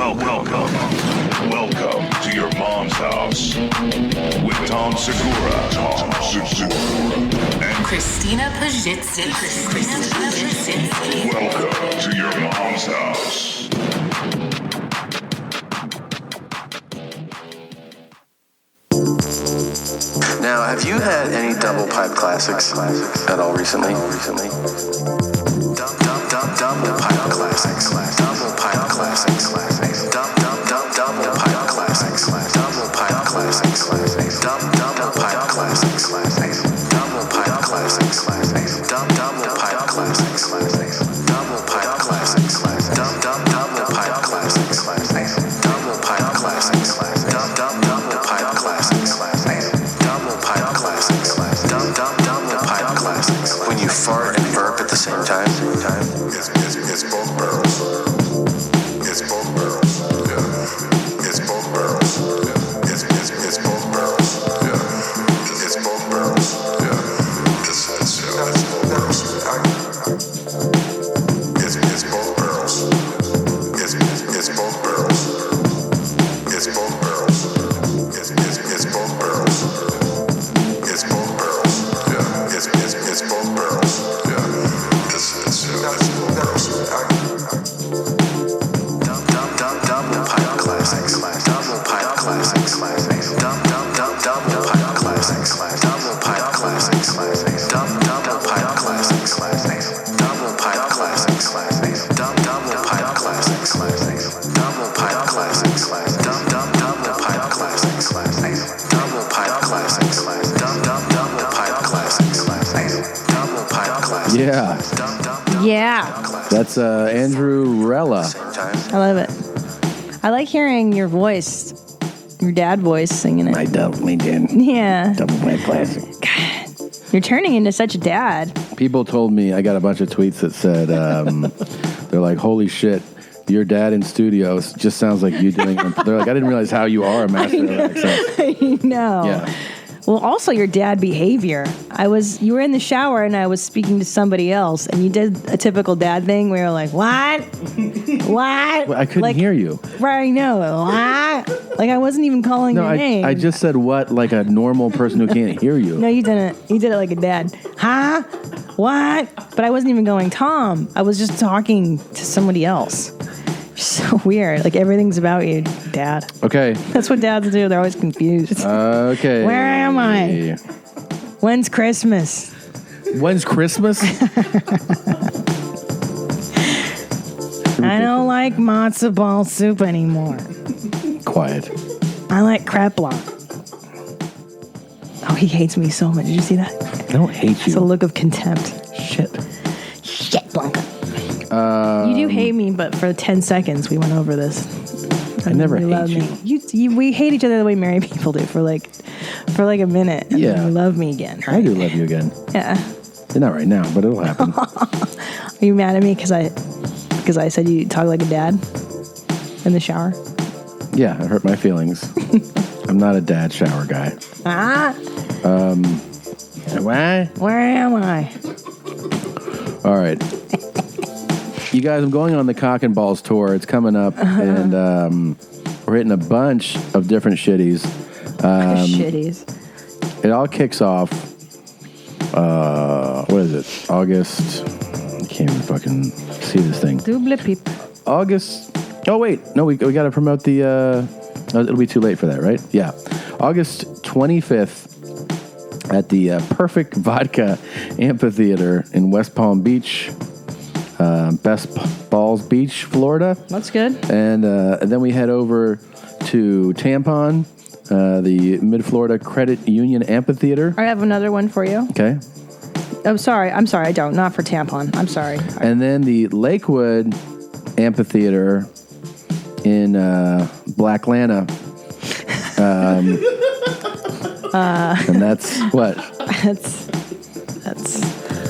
Welcome to your mom's house with Tom Segura, and Christina Pajitsin. welcome to your mom's house. Now, have you had any double pipe classics at all recently? Double pipe classics. Double pipe classics. Double pipe classics. Double pipe classics. Double pipe classics. Double pipe classics. Double pipe classics. Double pipe classics. Double pipe classics. Double pipe classics. Double pipe classics. When you fart and burp at the same time. It's both barrels. It's both barrels. Yeah. It's both barrels. Yeah. It's both barrels. Yeah. It's both barrels. Yeah. It's both barrels. It's both barrels. It's both barrels. It's both barrels. It's both barrels. It's both barrels. Yeah. It's both barrels. Yeah. It's both barrels. Double pipe classics. Double pipe classics. Double pipe classics. Double pipe classics. Double pipe classics. Double pipe classics. Double pipe classics. Double pipe classics. Double pipe classics. Double pipe classics. Double pipe classics. Double pipe classics. Yeah, Yeah, that's Andrew Rella. I love it. I like hearing your voice, your dad voice singing it. I definitely did. Yeah. Double pipe classic. You're turning into such a dad. People told me, I got a bunch of tweets that said, they're like, holy shit, your dad in studio just sounds like you doing it. They're like, I didn't realize how you are a master of accents. I know. Yeah. Well, also your dad behavior. You were in the shower and I was speaking to somebody else and you did a typical dad thing where you're like, what? What? Well, I couldn't hear you. Right, I know. What? Like I wasn't even calling your name. I just said what like a normal person who can't hear you. No, you didn't. You did it like a dad. Huh? What? But I wasn't even going, Tom. I was just talking to somebody else. You're so weird. Like everything's about you, Dad. Okay. That's what dads do. They're always confused. Okay. Where am I? When's Christmas? When's Christmas? I don't like matzo ball soup anymore. Quiet. I like crêpe blanc. Oh, he hates me so much. Did you see that? I don't hate you. It's a look of contempt. Shit. Shit, Blanca. You do hate me, but for 10 seconds we went over this. I never hate love you. Me. We hate each other the way married people do for like a minute. And then you love me again. Right? I do love you again. Yeah. Not right now, but it'll happen. Are you mad at me because I said you talk like a dad in the shower? Yeah, it hurt my feelings. I'm not a dad shower guy. Where am I? All right. You guys, I'm going on the Cock and Balls tour. It's coming up, and we're hitting a bunch of different shitties. Shitties. It all kicks off, what is it? August. I can't even fucking see this thing. Double peep. August. Oh, wait. No, we got to promote the, it'll be too late for that, right? Yeah. August 25th at the Perfect Vodka Amphitheater in West Palm Beach. Best Balls Beach, Florida. That's good. And then we head over to Tampon, the Mid-Florida Credit Union Amphitheater. I have another one for you. Okay. I'm sorry. I don't. Not for Tampon. I'm sorry. And then the Lakewood Amphitheater in Blacklanta. And that's what? That's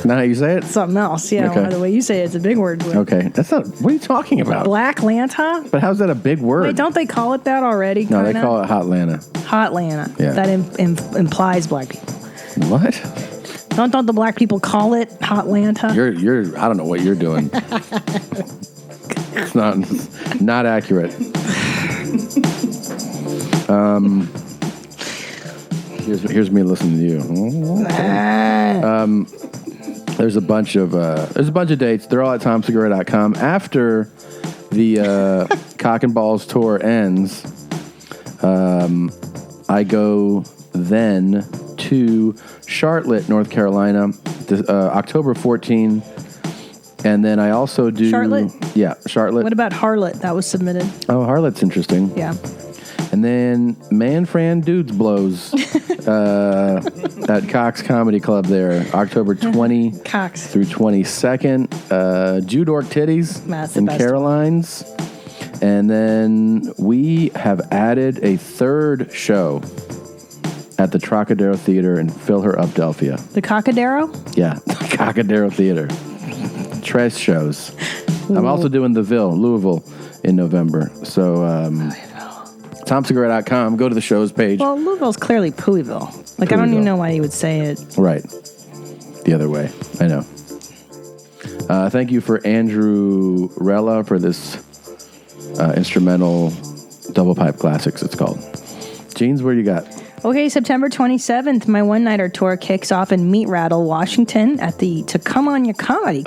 not how you say it? Something else. Yeah. Okay. The way you say it, it's a big word. Okay. That's not, what are you talking about? Blacklanta? But how's that a big word? Wait, don't they call it that already? No, kinda? they call it Hotlanta. Hotlanta. Yeah. That implies black people. What? Don't the black people call it Hotlanta? You're I don't know what you're doing. It's not accurate. Here's me listening to you. There's a bunch of dates. They're all at tomsegura.com. After the Cock and Balls tour ends, I go then to Charlotte, North Carolina, October 14. And then I also do... Charlotte? Yeah, Charlotte. What about Harlot? That was submitted. Oh, Harlot's interesting. Yeah. And then Manfran Dudes Blows at Cox Comedy Club there, October 20 Cox. through 22nd. Jude Ork Titties That's the in best Caroline's. And then we have added a third show at the Trocadero Theater in Philadelphia. The Cockadero? Yeah, the Cockadero Theater. Tres shows. I'm also doing the Louisville in November. So, TomSegura.com. Go to the shows page. Well, Louisville's clearly Pooeyville. Like, I don't even know why you would say it. Right. The other way. I know. Thank you for Andrew Rella for this instrumental Double Pipe Classics, it's called. Jeans, what do you got? Okay, September 27th, my one-nighter tour kicks off in Marital, Washington at the To Come On Your Comedy.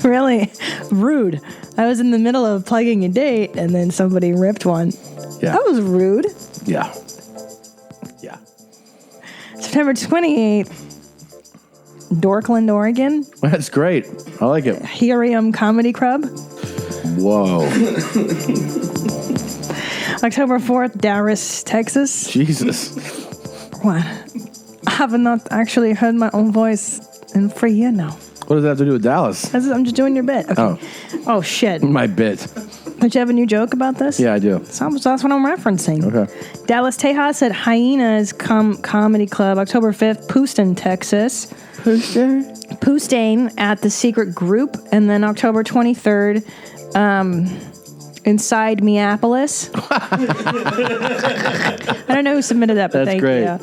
Really rude. I was in the middle of plugging a date, and then somebody ripped one. Yeah. That was rude. Yeah. Yeah. September 28th, Dorkland, Oregon. That's great. I like it. Helium Comedy Club. Whoa. October 4th, Dallas, Texas. Jesus. What? I have not actually heard my own voice in 3 years now. What does that have to do with Dallas? I'm just doing your bit. Okay. Oh, shit. My bit. Don't you have a new joke about this? Yeah, I do. That's what I'm referencing. Okay. Dallas, Tejas at Hyenas Comedy Club, October 5th, Houston, Texas. Poustain at the Secret Group. And then October 23rd, inside Minneapolis. I don't know who submitted that, but That's thank great. you.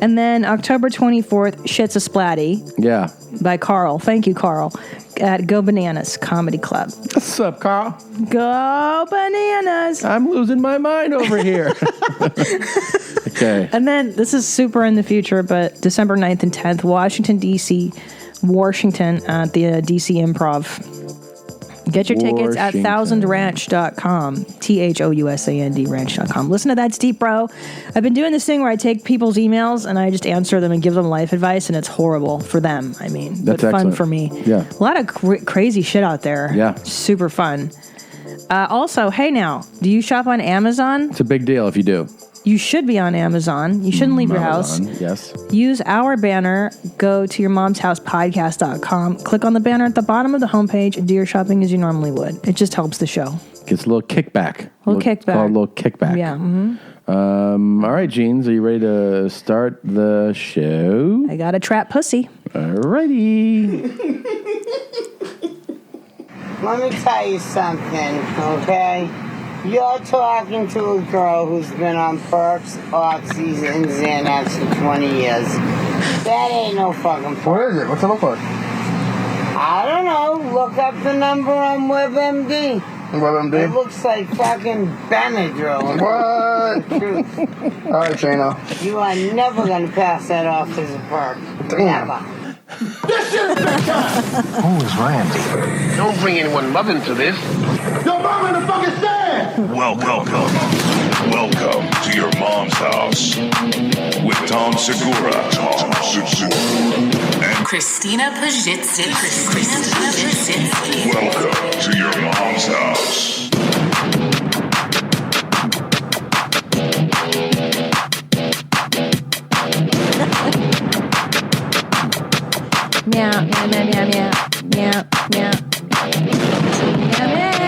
And then October 24th, Shit's a Splatty Yeah. by Carl. Thank you, Carl. At Go Bananas Comedy Club. What's up, Carl? Go Bananas! I'm losing my mind over here. Okay. And then, this is super in the future, but December 9th and 10th, Washington, D.C., at the D.C. Improv. Get your tickets at thousandranch.com. THOUSAND ranch.com. Listen to That's Deep, Bro. I've been doing this thing where I take people's emails and I just answer them and give them life advice, and it's horrible for them. I mean, That's but fun excellent. for me. Yeah. A lot of crazy shit out there. Yeah. Super fun. Also, hey now, do you shop on Amazon? It's a big deal if you do. You should be on Amazon. You shouldn't leave your house. Yes. Use our banner. Go to yourmomshousepodcast.com. Click on the banner at the bottom of the homepage and do your shopping as you normally would. It just helps the show. Gets a little kickback. Little kickback. Called a little kickback. Yeah. Mm-hmm. All right, Jeans, are you ready to start the show? I got a trap pussy. Alrighty. Let me tell you something, okay? You're talking to a girl who's been on perks, oxys, and Xanax for 20 years. That ain't no fucking perk. What is it? What's it look like? I don't know. Look up the number on WebMD. It WebMD? looks like fucking Benadryl. What? Truth. All right, Shano. You are never going to pass that off as a perk. Damn. Never. Who is Randy? Don't bring anyone love into this. Welcome to your mom's house with Tom Segura. And Christina Pajitsky. welcome to your mom's house. Meow, meow, meow, meow, meow, meow, meow. Meow, meow.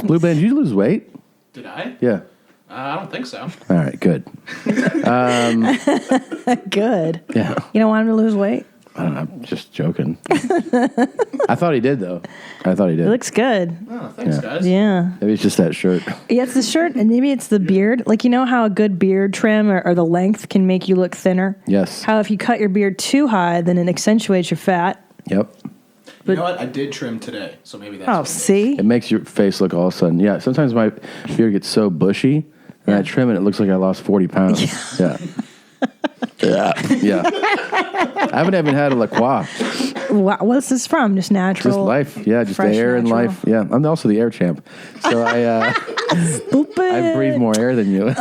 Blue Band, did you lose weight? Did I? Yeah. I don't think so. All right, good. Good. Yeah. You don't want him to lose weight? I don't know, I'm just joking. I thought he did, though. I thought he did. It looks good. Oh, thanks, Yeah. guys. Yeah. Maybe it's just that shirt. Yeah, it's the shirt, and maybe it's the beard. Like, you know how a good beard trim or the length can make you look thinner? Yes. How if you cut your beard too high, then it accentuates your fat. Yep. You know what? I did trim today, so maybe that's Oh, what it is. see? It makes your face look all of a sudden. Yeah, sometimes my beard gets so bushy, and I trim it, it looks like I lost 40 pounds. Yeah. Yeah. I haven't even had a La Croix. Wow, what's this from? Just natural? Just life. Yeah, just the fresh air and natural? life. Yeah, I'm also the air champ. So I breathe more air than you.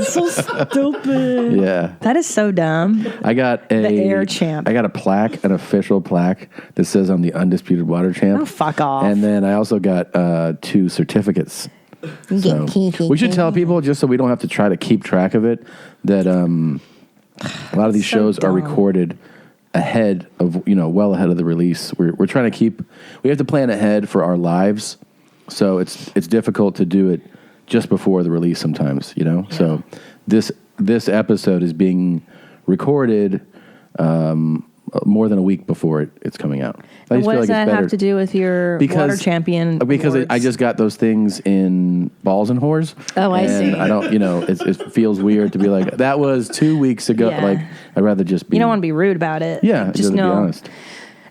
So stupid. Yeah. That is so dumb. I got The air champ. I got a plaque, an official plaque that says I'm the undisputed water champ. Oh, fuck off. And then I also got 2 certificates. So we should tell people, just so we don't have to try to keep track of it, that a lot of these So shows are dumb. recorded ahead of, well ahead of the release. We're trying to we have to plan ahead for our lives. So it's difficult to do it just before the release sometimes, So this episode is being recorded more than a week before it's coming out. I And just what feel does like it's that better. have to do with your water champion Because I awards? just got those things in balls and whores. Oh, I and see. I don't, it feels weird to be like, that was 2 weeks ago. Yeah. Like, I'd rather just be. You don't want to be rude about it. Yeah, just just to be know. honest.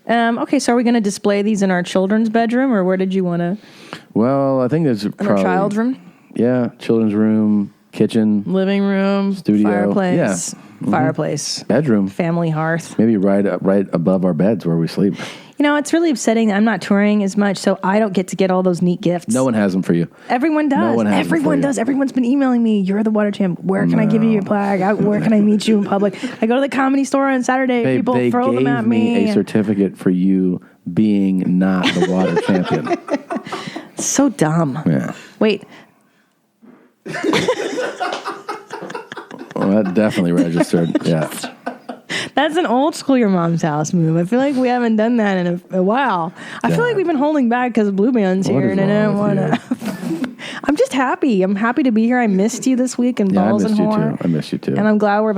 Okay, so are we going to display these in our children's bedroom, or where did you want to? Well, I think there's In probably. our child's room, Yeah, children's room, kitchen, living room, Studio. fireplace, Yeah. Mhm. fireplace, bedroom. family hearth. Maybe right above our beds where we sleep. It's really upsetting. I'm not touring as much, so I don't get all those neat gifts. No one has them for you. Everyone does. No one has them for Everyone you. does. Everyone's been emailing me. You're the water champ. Where can I give you your plaque? Where can I meet you in public? I go to the Comedy Store on Saturday. Babe, People they throw them gave at me me. a certificate for you being not the water champion. So dumb. Yeah. Wait. Well, that definitely registered. Yeah. That's an old school your mom's house move. I feel like we haven't done that in a while. I feel like we've been holding back because Blue Band's What here, is and I don't wrong want with to. I'm just happy. I'm happy to be here. I missed you this week in Yeah, I Balls missed and you Whore. too. I missed you too. And I'm glad we're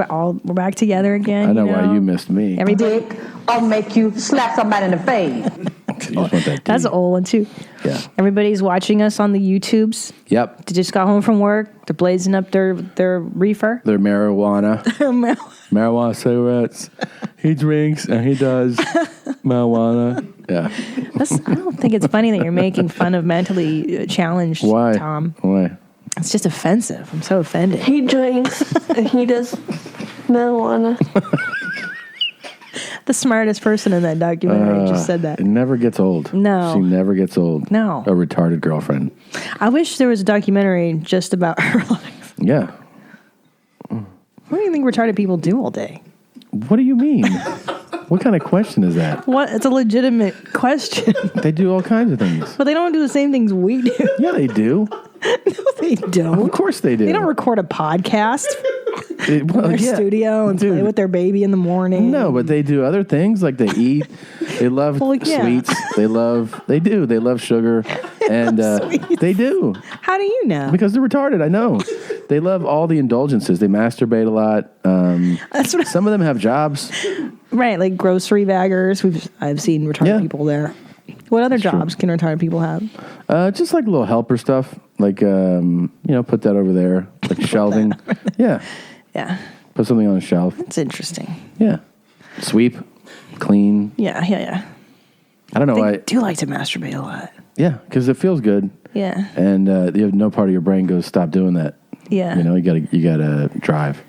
back together again. I know why you missed me. Everybody. I'll make you slap somebody in the face. You just want that That's D. an old one too. Yeah. Everybody's watching us on the YouTubes. Yep. They just got home from work. They're blazing up their reefer. They're marijuana. Marijuana cigarettes. He drinks and he does marijuana. Yeah. I don't think it's funny that you're making fun of mentally challenged Why? Tom. Why? It's just offensive. I'm so offended. He drinks and he does marijuana. The smartest person in that documentary just said that. It never gets old. No. She never gets old. No. A retarded girlfriend. I wish there was a documentary just about her life. Yeah. What do you think retarded people do all day? What do you mean? What kind of question is that? What? It's a legitimate question. They do all kinds of things. But they don't do the same things we do. Yeah, they do. No, they don't. Of course they do. They don't record a podcast in Well, their yeah. studio and play with their baby in the morning. No, but they do other things like they eat. They love Well, yeah. sweets. They love sugar. And they do. How do you know? Because they're retarded. I know. They love all the indulgences. They masturbate a lot. That's what Some of them have jobs. right, like grocery baggers. I've seen retarded Yeah. people there. What other jobs can retarded people have? Just like little helper stuff. Like, put that over there. Like shelving. Yeah. Yeah, Put something on a shelf. it's interesting. Yeah. Sweep. Clean. Yeah. I don't know They why. do like to masturbate a lot. Yeah, because it feels good. Yeah, And you have no part of your brain goes, stop doing that. yeah. You gotta drive.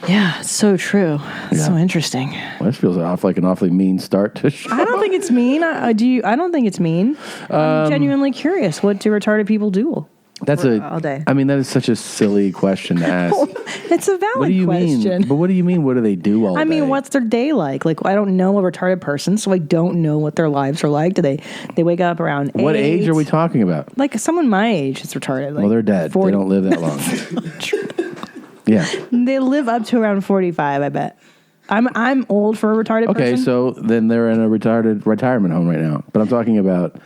Yeah, it's so true. It's Yeah. so interesting. Well, this feels like an awfully mean start to show. I don't think it's mean. I don't think it's mean. I'm genuinely curious. What do retarded people do? That's all day. I mean, that is such a silly question to ask. It's a valid What do you question. mean? But what do you mean? What do they do all day? I mean, what's their day like? Like, I don't know a retarded person, so I don't know what their lives are like. Do they wake up around 8? What age are we talking about? Like someone my age is retarded. Like Well, they're dead. 40. They don't live that long. Yeah. They live up to around 45, I bet. I'm old for a retarded Okay, person. so then they're in a retarded retirement home right now. But I'm talking about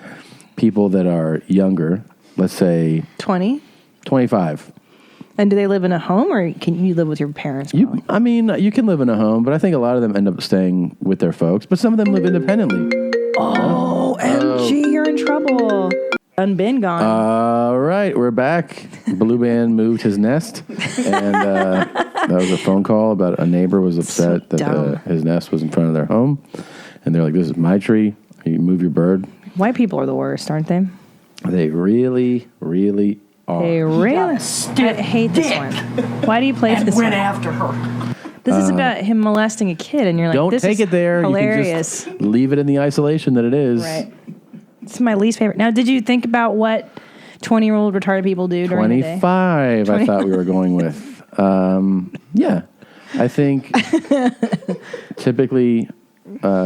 people that are younger. Let's say 20. 25. And do they live in a home, or can you live with your parents? You can live in a home, but I think a lot of them end up staying with their folks. But some of them live independently. Oh, MG, you're in trouble. Done been gone. All right, we're back. Blue Man moved his nest, and that was a phone call about a neighbor was upset that his nest was in front of their home, and they're like, "This is my tree. You move your bird." White people are the worst, aren't they? They really, really are. They really. I hate this one. Why do you play this went one? after her. This is about him molesting a kid, and you're like, don't this take is it there. hilarious. You can just leave it in the isolation that it is. Right. It's my least favorite. Now, did you think about what 20-year-old retarded people do during the day? 25, I thought we were going with. Yeah. I think typically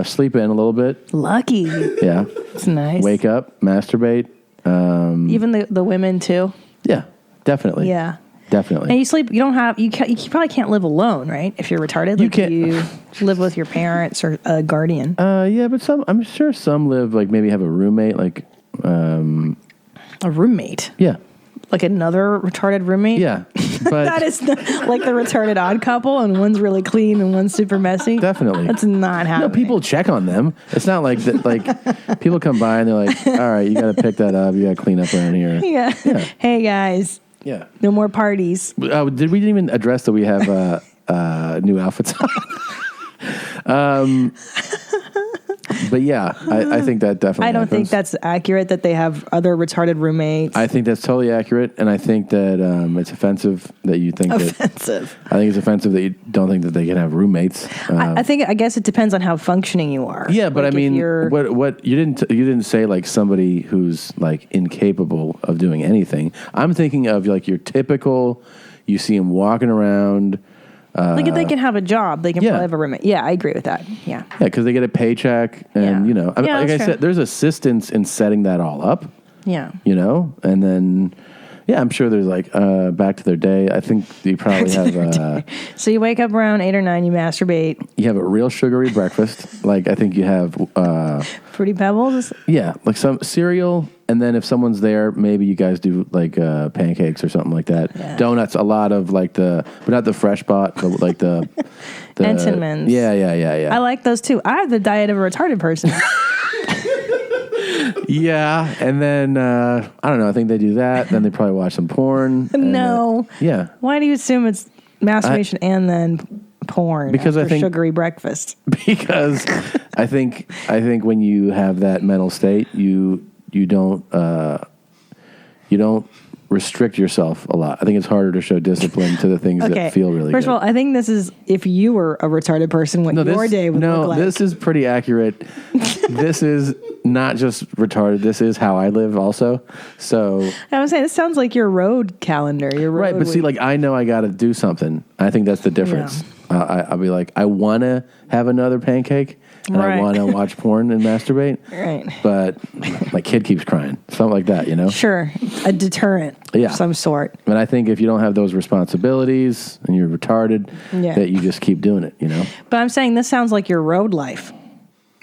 sleep in a little bit. Lucky. Yeah. It's nice. Wake up, masturbate. Even the women, too? Yeah, definitely. Yeah. Definitely. And you sleep, you probably can't live alone, right? If you're retarded. You like, can't. You live with your parents or a guardian. Yeah, but I'm sure some live, like, maybe have a roommate, like... a roommate? Yeah. Like another retarded roommate? Yeah. But that is like the retarded odd couple, and one's really clean and one's super messy. Definitely. That's not happening. No, people check on them. It's not like that. Like people come by and they're like, "All right, you got to pick that up. You got to clean up around here." Yeah. Hey guys. Yeah. No more parties. We didn't even address that we have new outfits on. But yeah, I think that definitely I don't think happens. that's accurate that they have other retarded roommates. I think that's totally accurate, and I think that it's offensive that you think offensive. I think it's offensive that you don't think that they can have roommates. I guess it depends on how functioning you are. Yeah, but like I mean, you're, what you didn't say like somebody who's like incapable of doing anything. I'm thinking of like your typical. You see him walking around. like if they can have a job, they can probably have a roommate. Yeah, I agree with that. Yeah. Yeah, because they get a paycheck, and you know, like I said, there's assistance in setting that all up. Yeah. You know, and then. Yeah, I'm sure there's like back to their day. I think you probably have. So you wake up around 8 or 9, you masturbate. You have a real sugary breakfast. Like I think you have. Fruity Pebbles? Yeah, like some cereal. And then if someone's there, maybe you guys do like pancakes or something like that. Yeah. Donuts, a lot of like but not the fresh bot, but like the Entenmann's. Yeah. I like those too. I have the diet of a retarded person. Yeah, and then I don't know. I think they do that. Then they probably watch some porn. No. Yeah. Why do you assume it's masturbation and then porn? Because I think sugary breakfast. Because I think when you have that mental state, you don't restrict yourself a lot. I think it's harder to show discipline to the things that feel really First good. of all, I think this is if you were a retarded person, what your day would look like. No, this is pretty accurate. This is not just retarded. This is how I live also. So I was saying, this sounds like your road calendar. Your road right, but week. see, like I know I got to do something. I think that's the difference. I'll be like, I want to have another pancake. And I want to watch porn and masturbate. Right. But my kid keeps crying. Something like that, you know? Sure. A deterrent of some sort. But I think if you don't have those responsibilities and you're retarded, that you just keep doing it, you know? But I'm saying this sounds like your road life.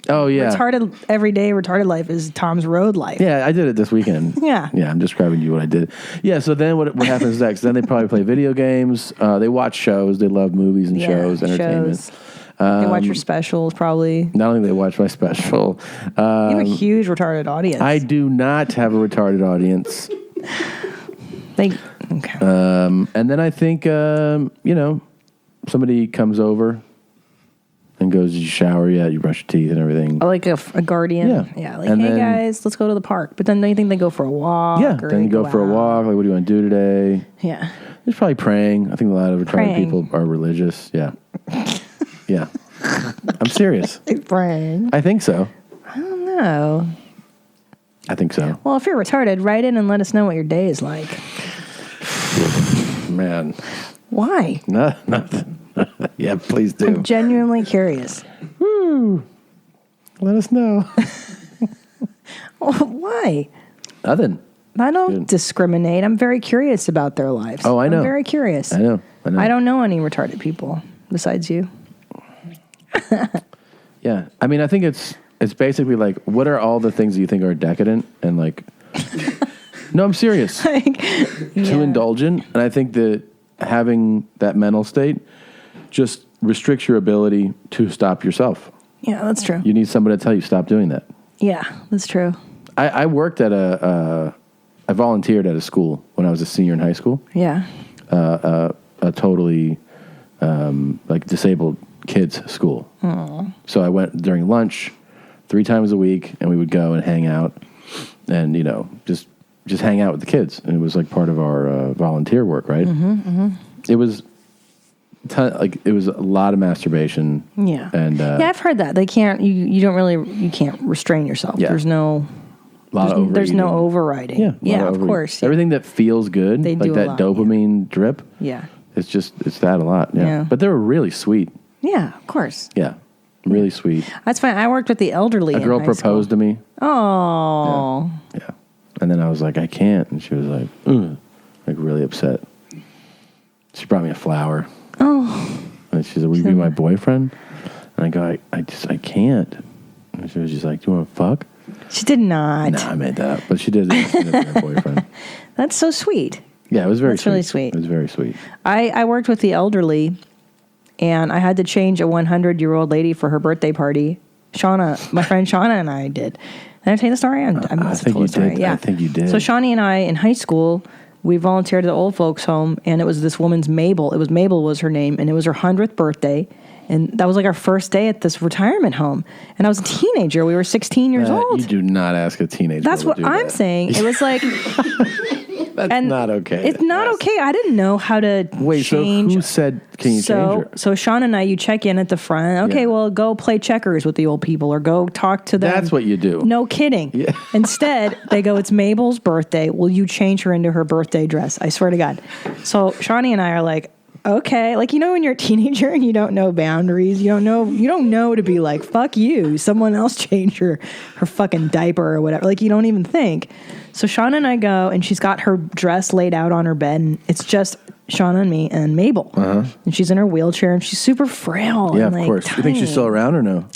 Oh, yeah. Retarded, everyday retarded life is Tom's road life. Yeah, I did it this weekend. Yeah. Yeah, I'm describing to you what I did. Yeah, so then what happens next? Then they probably play video games. They watch shows. They love movies and shows, entertainment. Shows. They watch your specials, probably. Not only do they watch my special. You have a huge retarded audience. I do not have a retarded audience. Okay. And then I think, somebody comes over and goes, "Did you shower yet? You brush your teeth and everything?" Like a guardian. Yeah. Like, And hey, then, guys, let's go to the park. But then don't you think they go for a walk? Yeah, or then you go for a walk. Like, what do you want to do today? Yeah. There's probably praying. I think a lot of retarded people are religious. Yeah. Yeah. I'm serious. Praying. I think so. I don't know. I think so. Well, if you're retarded, write in and let us know what your day is like. Man. Why? Nothing. Yeah, please do. I'm genuinely curious. Woo. Let us know. Why? Nothing. I don't discriminate. I'm very curious about their lives. Oh, I know. I'm very curious. I know. I don't know any retarded people besides you. Yeah. I mean, I think it's basically like, what are all the things that you think are decadent and like, no, I'm serious. Too indulgent. And I think that having that mental state just restricts your ability to stop yourself. Yeah, that's true. You need somebody to tell you stop doing that. Yeah, that's true. I worked at I volunteered at a school when I was a senior in high school. Yeah. A totally like disabled kids school. Aww. So I went during lunch 3 times a week, and we would go and hang out, and just hang out with the kids, and it was like part of our volunteer work, right? It was it was a lot of masturbation. Yeah, and I've heard that they can't. You can't restrain yourself. Yeah. There's no overriding. Yeah, of course. Everything that feels good, They like do a that lot, dopamine drip. Yeah. It's that a lot. Yeah. But they were really sweet. Yeah, of course. Yeah. Really sweet. That's fine. I worked with the elderly. A girl in high proposed to me. Oh. Yeah. And then I was like, I can't. And she was like, like really upset. She brought me a flower. Oh. And she said, will you be my boyfriend? And I go, I can't. And she was just like, do you want to fuck? She did not. No, I made that up. But she did ask me to be her boyfriend. That's so sweet. Yeah, it was very That's sweet. really sweet. It was very sweet. I worked with the elderly, and I had to change a 100-year-old lady for her birthday party. My friend Shauna and I did. Did I tell you the story? I think you did. Yeah. I think you did. So Shawnee and I, in high school, we volunteered at the old folks' home, and it was this woman's Mabel. Mabel was her name, and it was her 100th birthday. And that was like our first day at this retirement home. And I was a teenager. We were 16 years old. You do not ask a teenager. That's what I'm saying. It was like... That's not okay. It's not okay. I didn't know how to change. So who said, can you change her? So Sean and I, you check in at the front. Okay, well, go play checkers with the old people or go talk to them. That's what you do. No kidding. Yeah. Instead, they go, it's Mabel's birthday. Will you change her into her birthday dress? I swear to God. So Shawnee and I are like, okay. Like, when you're a teenager and you don't know boundaries, you don't know to be like, fuck you. Someone else change her fucking diaper or whatever. Like, you don't even think. So Shauna and I go, and she's got her dress laid out on her bed, and it's just Shauna and me and Mabel. Uh-huh. And she's in her wheelchair, and she's super frail. Yeah, and of course. tiny. You think she's still around or no?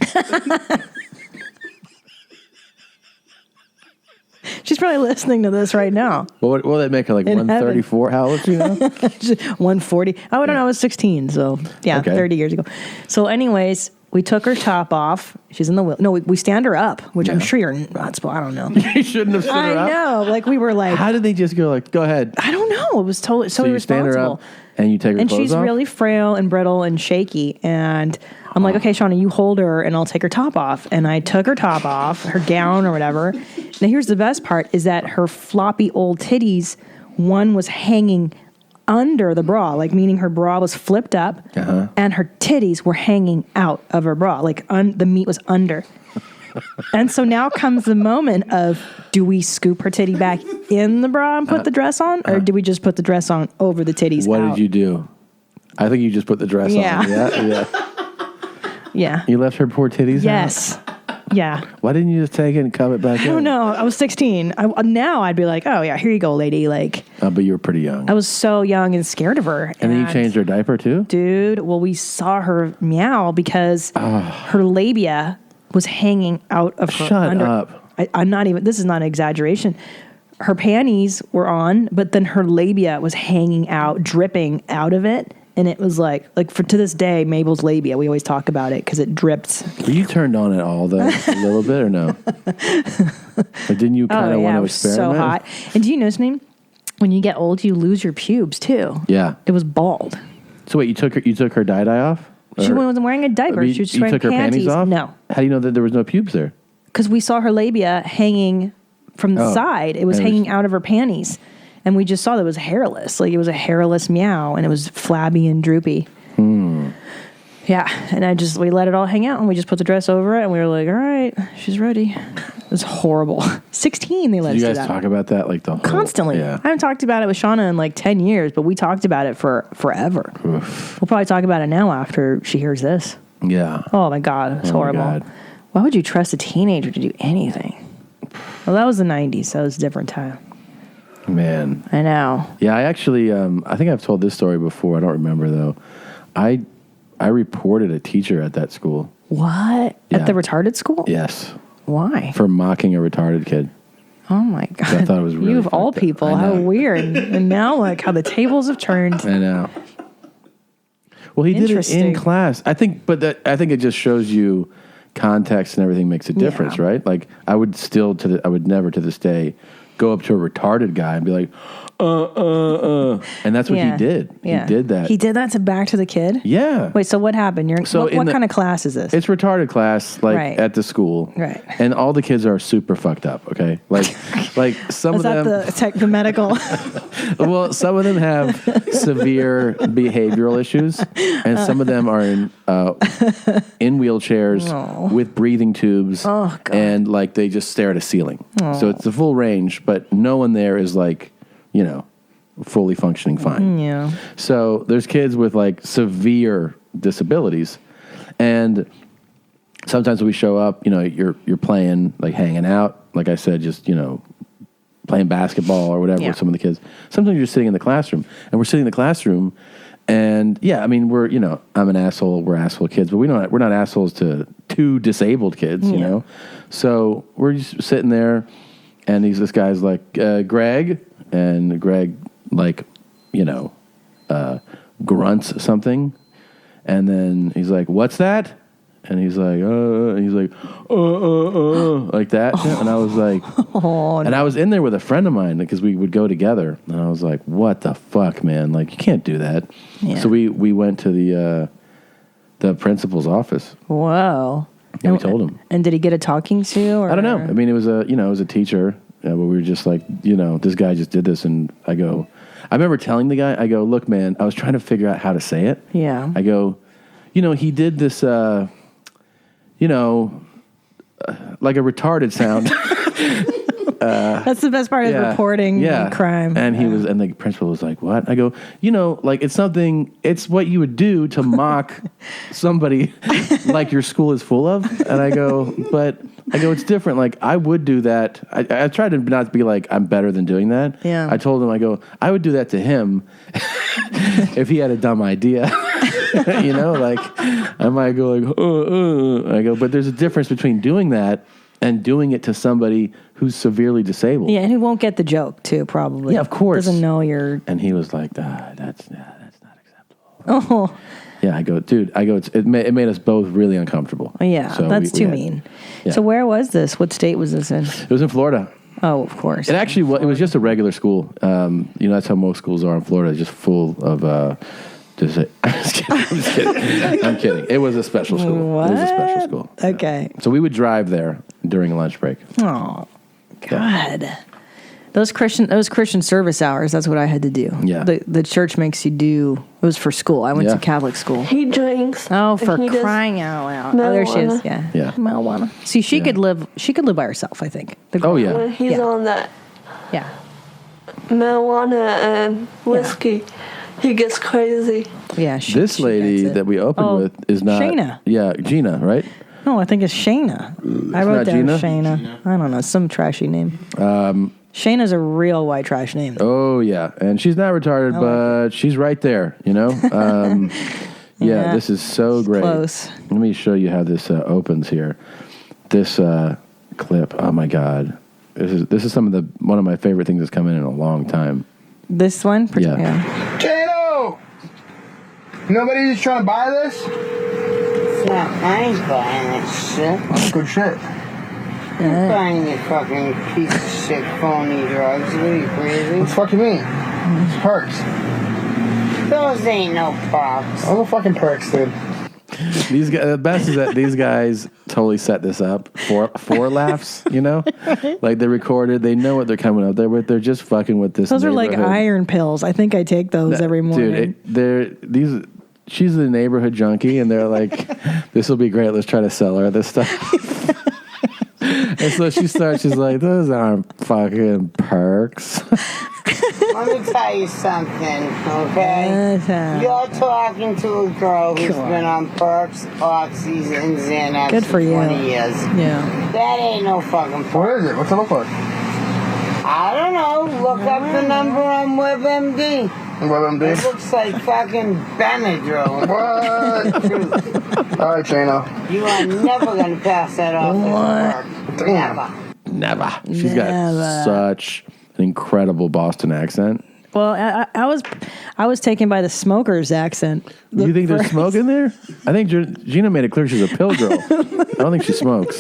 She's probably listening to this right now. Well, what will that make her, like 134? How old is she now? 140. Oh, I don't know. I was 16, so yeah, Okay. 30 years ago. So anyways, we took her top off. She's in the wheel. No, we stand her up, which I'm sure you're not supposed. I don't know. You shouldn't have stood her up. I know. Like, we were like, How did they just go like, go ahead? I don't know. It was totally so you stand her irresponsible. up and you take her And clothes she's off? really frail and brittle and shaky. And I'm like, okay, Shauna, you hold her and I'll take her top off. And I took her top off, her gown or whatever. Now, here's the best part is that her floppy old titties, one was hanging under the bra, like meaning her bra was flipped up and her titties were hanging out of her bra, like the meat was under. And so now comes the moment of, do we scoop her titty back in the bra and put the dress on, or do we just put the dress on over the titties? What out? did you do? I think you just put the dress on. Yeah. Yeah. You left her poor titties out? Yes. Yeah. Why didn't you just take it and come it back in? I don't know. I was 16. Now I'd be like, oh yeah, here you go, lady. Like, but you were pretty young. I was so young and scared of her. And then you changed her diaper too? Dude, well, we saw her meow because her labia was hanging out of her. Shut up. I'm not even, this is not an exaggeration. Her panties were on, but then her labia was hanging out, dripping out of it. And it was like to this day, Mabel's labia, we always talk about it because it dripped. Were you turned on at all though? A little bit or no? Or didn't you kind of want to experiment? So hot. And do you know something? When you get old, you lose your pubes too. Yeah. It was bald. So wait, you took her dye off? She wasn't wearing a diaper. She was just you wearing took her panties off? No. How do you know that there was no pubes there? Because we saw her labia hanging from the side. It was hanging out of her panties. And we just saw that it was hairless. Like, it was a hairless meow, and it was flabby and droopy. Yeah, and we let it all hang out, and we just put the dress over it, and we were like, all right, she's ready. It was horrible. 16, they let us do that. You guys talk about that like the whole... Constantly. Yeah. I haven't talked about it with Shauna in like 10 years, but we talked about it for forever. Oof. We'll probably talk about it now after she hears this. Yeah. Oh, my God. It's horrible. God. Why would you trust a teenager to do anything? Well, that was the 90s, so it was a different time. Man. I know. Yeah, I actually, I think I've told this story before. I don't remember, though. I reported a teacher at that school. What? Yeah. At the retarded school? Yes. Why? For mocking a retarded kid. Oh my God. I thought it was really You of all fucked up. people. I How know. weird. And now look how the tables have turned. I know. Well, he did it in Interesting. class. I think, I think it just shows you context and everything makes a difference, right? Like I would never to this day go up to a retarded guy and be like, and that's what he did. Yeah. He did that. He did that to back to the kid? Yeah. Wait, so what happened? What kind of class is this? It's retarded class, like Right. at the school, Right. And all the kids are super fucked up. Okay, like some Is of that them. the medical? Well, some of them have severe behavioral issues, and some of them are in wheelchairs with breathing tubes, and like they just stare at a ceiling. So it's the full range, but no one there is like, fully functioning fine. Yeah. So there's kids with like severe disabilities, and sometimes when we show up, you're playing, like hanging out, like I said, just playing basketball or whatever with some of the kids. Sometimes you're sitting in the classroom, and we're sitting in the classroom, and we're I'm an asshole, we're asshole kids, but we're not assholes to two disabled kids, you know. So we're just sitting there, and this guy's like, Greg, and Greg like grunts something, and then he's like, "What's that?" And he's like, like that. And I was like, and I was in there with a friend of mine because we would go together. And I was like, what the fuck, man? Like, you can't do that. Yeah. So we went to the principal's office. Whoa. And we told him. And did he get a talking to? Or? I don't know. I mean, it was a teacher. But we were just like, this guy just did this. And I remember telling the guy, I go, look, man, I was trying to figure out how to say it. Yeah. I go, he did this, like a retarded sound. That's the best part of reporting crime. And and the principal was like, what? I go, like it's what you would do to mock somebody like your school is full of. And I go, it's different. Like I would do that. I tried to not be like, I'm better than doing that. Yeah. I told him, I go, I would do that to him if he had a dumb idea. Like I might go like, I go, but there's a difference between doing that and doing it to somebody who's severely disabled. Yeah, and who won't get the joke too, probably. Yeah, of course. Doesn't know you're. And he was like, that's not acceptable. Oh. Yeah, I go, dude. It made us both really uncomfortable. Yeah, So that's too mean. Yeah. So where was this? What state was this in? It was in Florida. Oh, of course. It actually it was just a regular school. That's how most schools are in Florida, just full of. I'm just kidding. I'm kidding. It was a special school. What? It was a special school. Okay. So we would drive there during lunch break. Oh, God. Those Christian service hours, that's what I had to do. Yeah. The church makes you do, it was for school. I went to Catholic school. He drinks. Oh, for He does crying out loud. Oh, there she is. marijuana. Yeah. Yeah. Marijuana. See, she could live by herself, I think. Oh, yeah. When he's on that Yeah. marijuana and whiskey, he gets crazy. Yeah. This lady that we opened with is not. Shayna. Yeah, Gina, right? No, I think it's Shayna. I wrote not down Gina? Shayna. I don't know, some trashy name. Shayna's a real white trash name. Oh, yeah. And she's not retarded, but she's right there, Yeah, this is so great. Close. Let me show you how this opens here. This clip, oh my God. This is one of my favorite things that's come in a long time. This one? Yeah. Jano! Nobody's trying to buy this? It's not mine buying this shit. That's good shit. You're buying your fucking piece of shit phony drugs. What are you, crazy? What the fuck you mean? It's perks. Those ain't no props. All the fucking perks, dude. These guys, the best is that these guys totally set this up for laughs, Like they recorded, they know what they're coming up. They're just fucking with this. Those are like neighborhood. iron pills. I think I take those every morning. Dude, she's the neighborhood junkie, and they're like, this will be great. Let's try to sell her this stuff. And so she's like, those aren't fucking perks. Let me tell you something, okay? You're talking to a girl who's been on perks, oxys, and Xanax Good for you. 20 years. Yeah. That ain't no fucking perk. What is it? What's it look like? I don't know. Look up the number on WebMD. WebMD? It looks like fucking Benadryl. What? All right, Jano. You are never going to pass that off as a perk. Never. Never. She's got such an incredible Boston accent. Well, I was taken by the smoker's accent. You think there's smoke in there? I think Gina made it clear she's a pill girl. I don't think she smokes.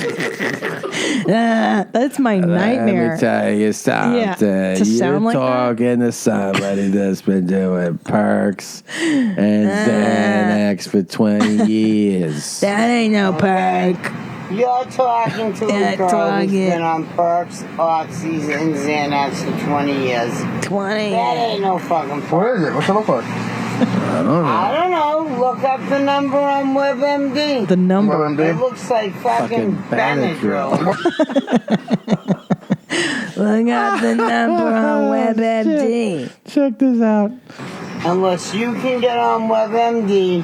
That's my nightmare. Let me tell you something. Yeah, to sound like talking to somebody that's been doing perks and Xanax for 20 years. That ain't no perk. You're talking to a girl who's been on perks, oxys, and Xanax for 20 years. 20 That ain't no fucking perk. What is it? What's it look like? I don't know. Look up the number on WebMD. The number? WebMD? It looks like fucking Benadryl. Look up the number on WebMD. Check this out. Unless you can get on WebMD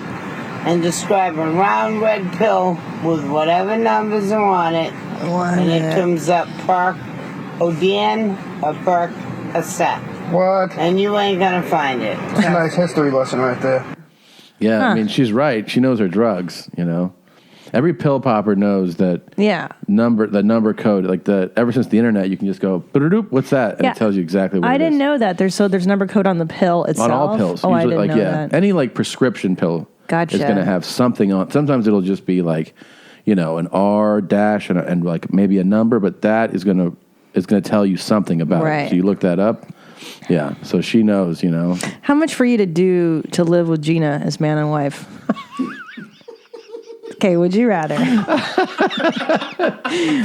and describe a round red pill with whatever numbers are on it, and it comes up perk Odan or perk Acet. What? And you ain't gonna find it. That's a nice history lesson right there. Yeah, I mean, she's right. She knows her drugs, you know. Every pill popper knows that the number code, like ever since the internet, you can just go, what's that? And it tells you exactly what it is. I didn't know that. There's number code on the pill itself. On all pills. Oh, Usually, I didn't know that. Any like prescription pill is going to have something on. Sometimes it'll just be like, you know, an R dash and like maybe a number, but that is going to tell you something about it. So you look that up. Yeah. So she knows, you know. How much for you to do to live with Gina as man and wife? Okay, would you rather?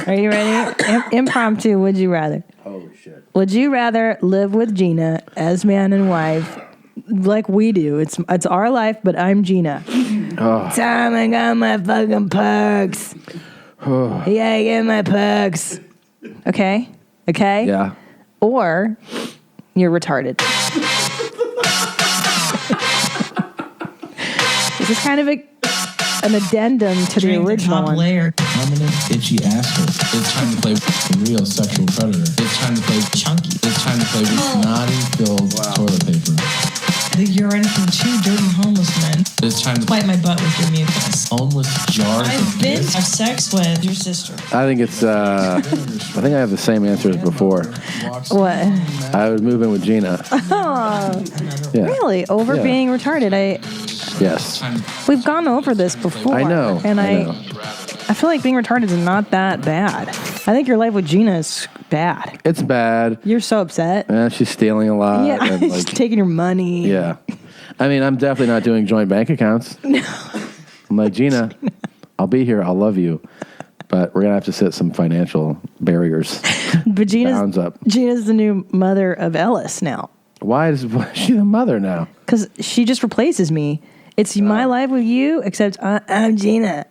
Are you ready? Impromptu, would you rather? Holy shit. Would you rather live with Gina as man and wife like we do? It's our life, but I'm Gina. Time I got my fucking perks. Yeah, I get my perks. Okay? Yeah. Or you're retarded. This is kind of an addendum to the original one. Permanent itchy asshole. It's time to play with a real sexual predator. It's time to play chunky. It's time to play with snotty-filled toilet paper. I think you're ready for 2 dirty homeless men. It's time to wipe my butt with your mucus. Homeless jars. I've been to have sex with your sister. I think it's, I think I have the same answer as before. What? I would move in with Gina. Oh, Yeah. really? Over Yeah. being retarded? Yes. We've gone over this before. I know. And I know. I feel like being retarded is not that bad. I think your life with Gina is bad. It's bad. You're so upset. She's stealing a lot. Yeah, and, she's taking your money. Yeah. I mean, I'm definitely not doing joint bank accounts. No. I'm like, Gina, I'll be here. I'll love you. But we're going to have to set some financial barriers. But bounds up. Gina's the new mother of Ellis now. Why is she the mother now? Because she just replaces me. It's my life with you, except I'm Gina.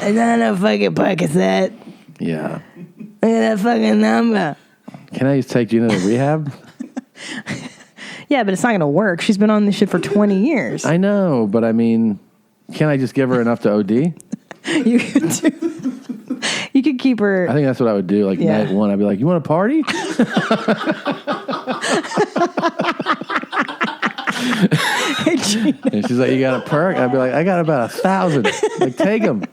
I don't know fucking Percocet. Yeah. Look at that fucking number. Can I just take Gina to rehab? Yeah, but it's not going to work. She's been on this shit for 20 years. I know, but I mean, can't I just give her enough to OD? You could do. You could keep her. I think that's what I would do. Like night one, I'd be like, "You want to party?" Hey, Gina. And she's like, "You got a perk?" I'd be like, "I got about 1,000." Like, take them.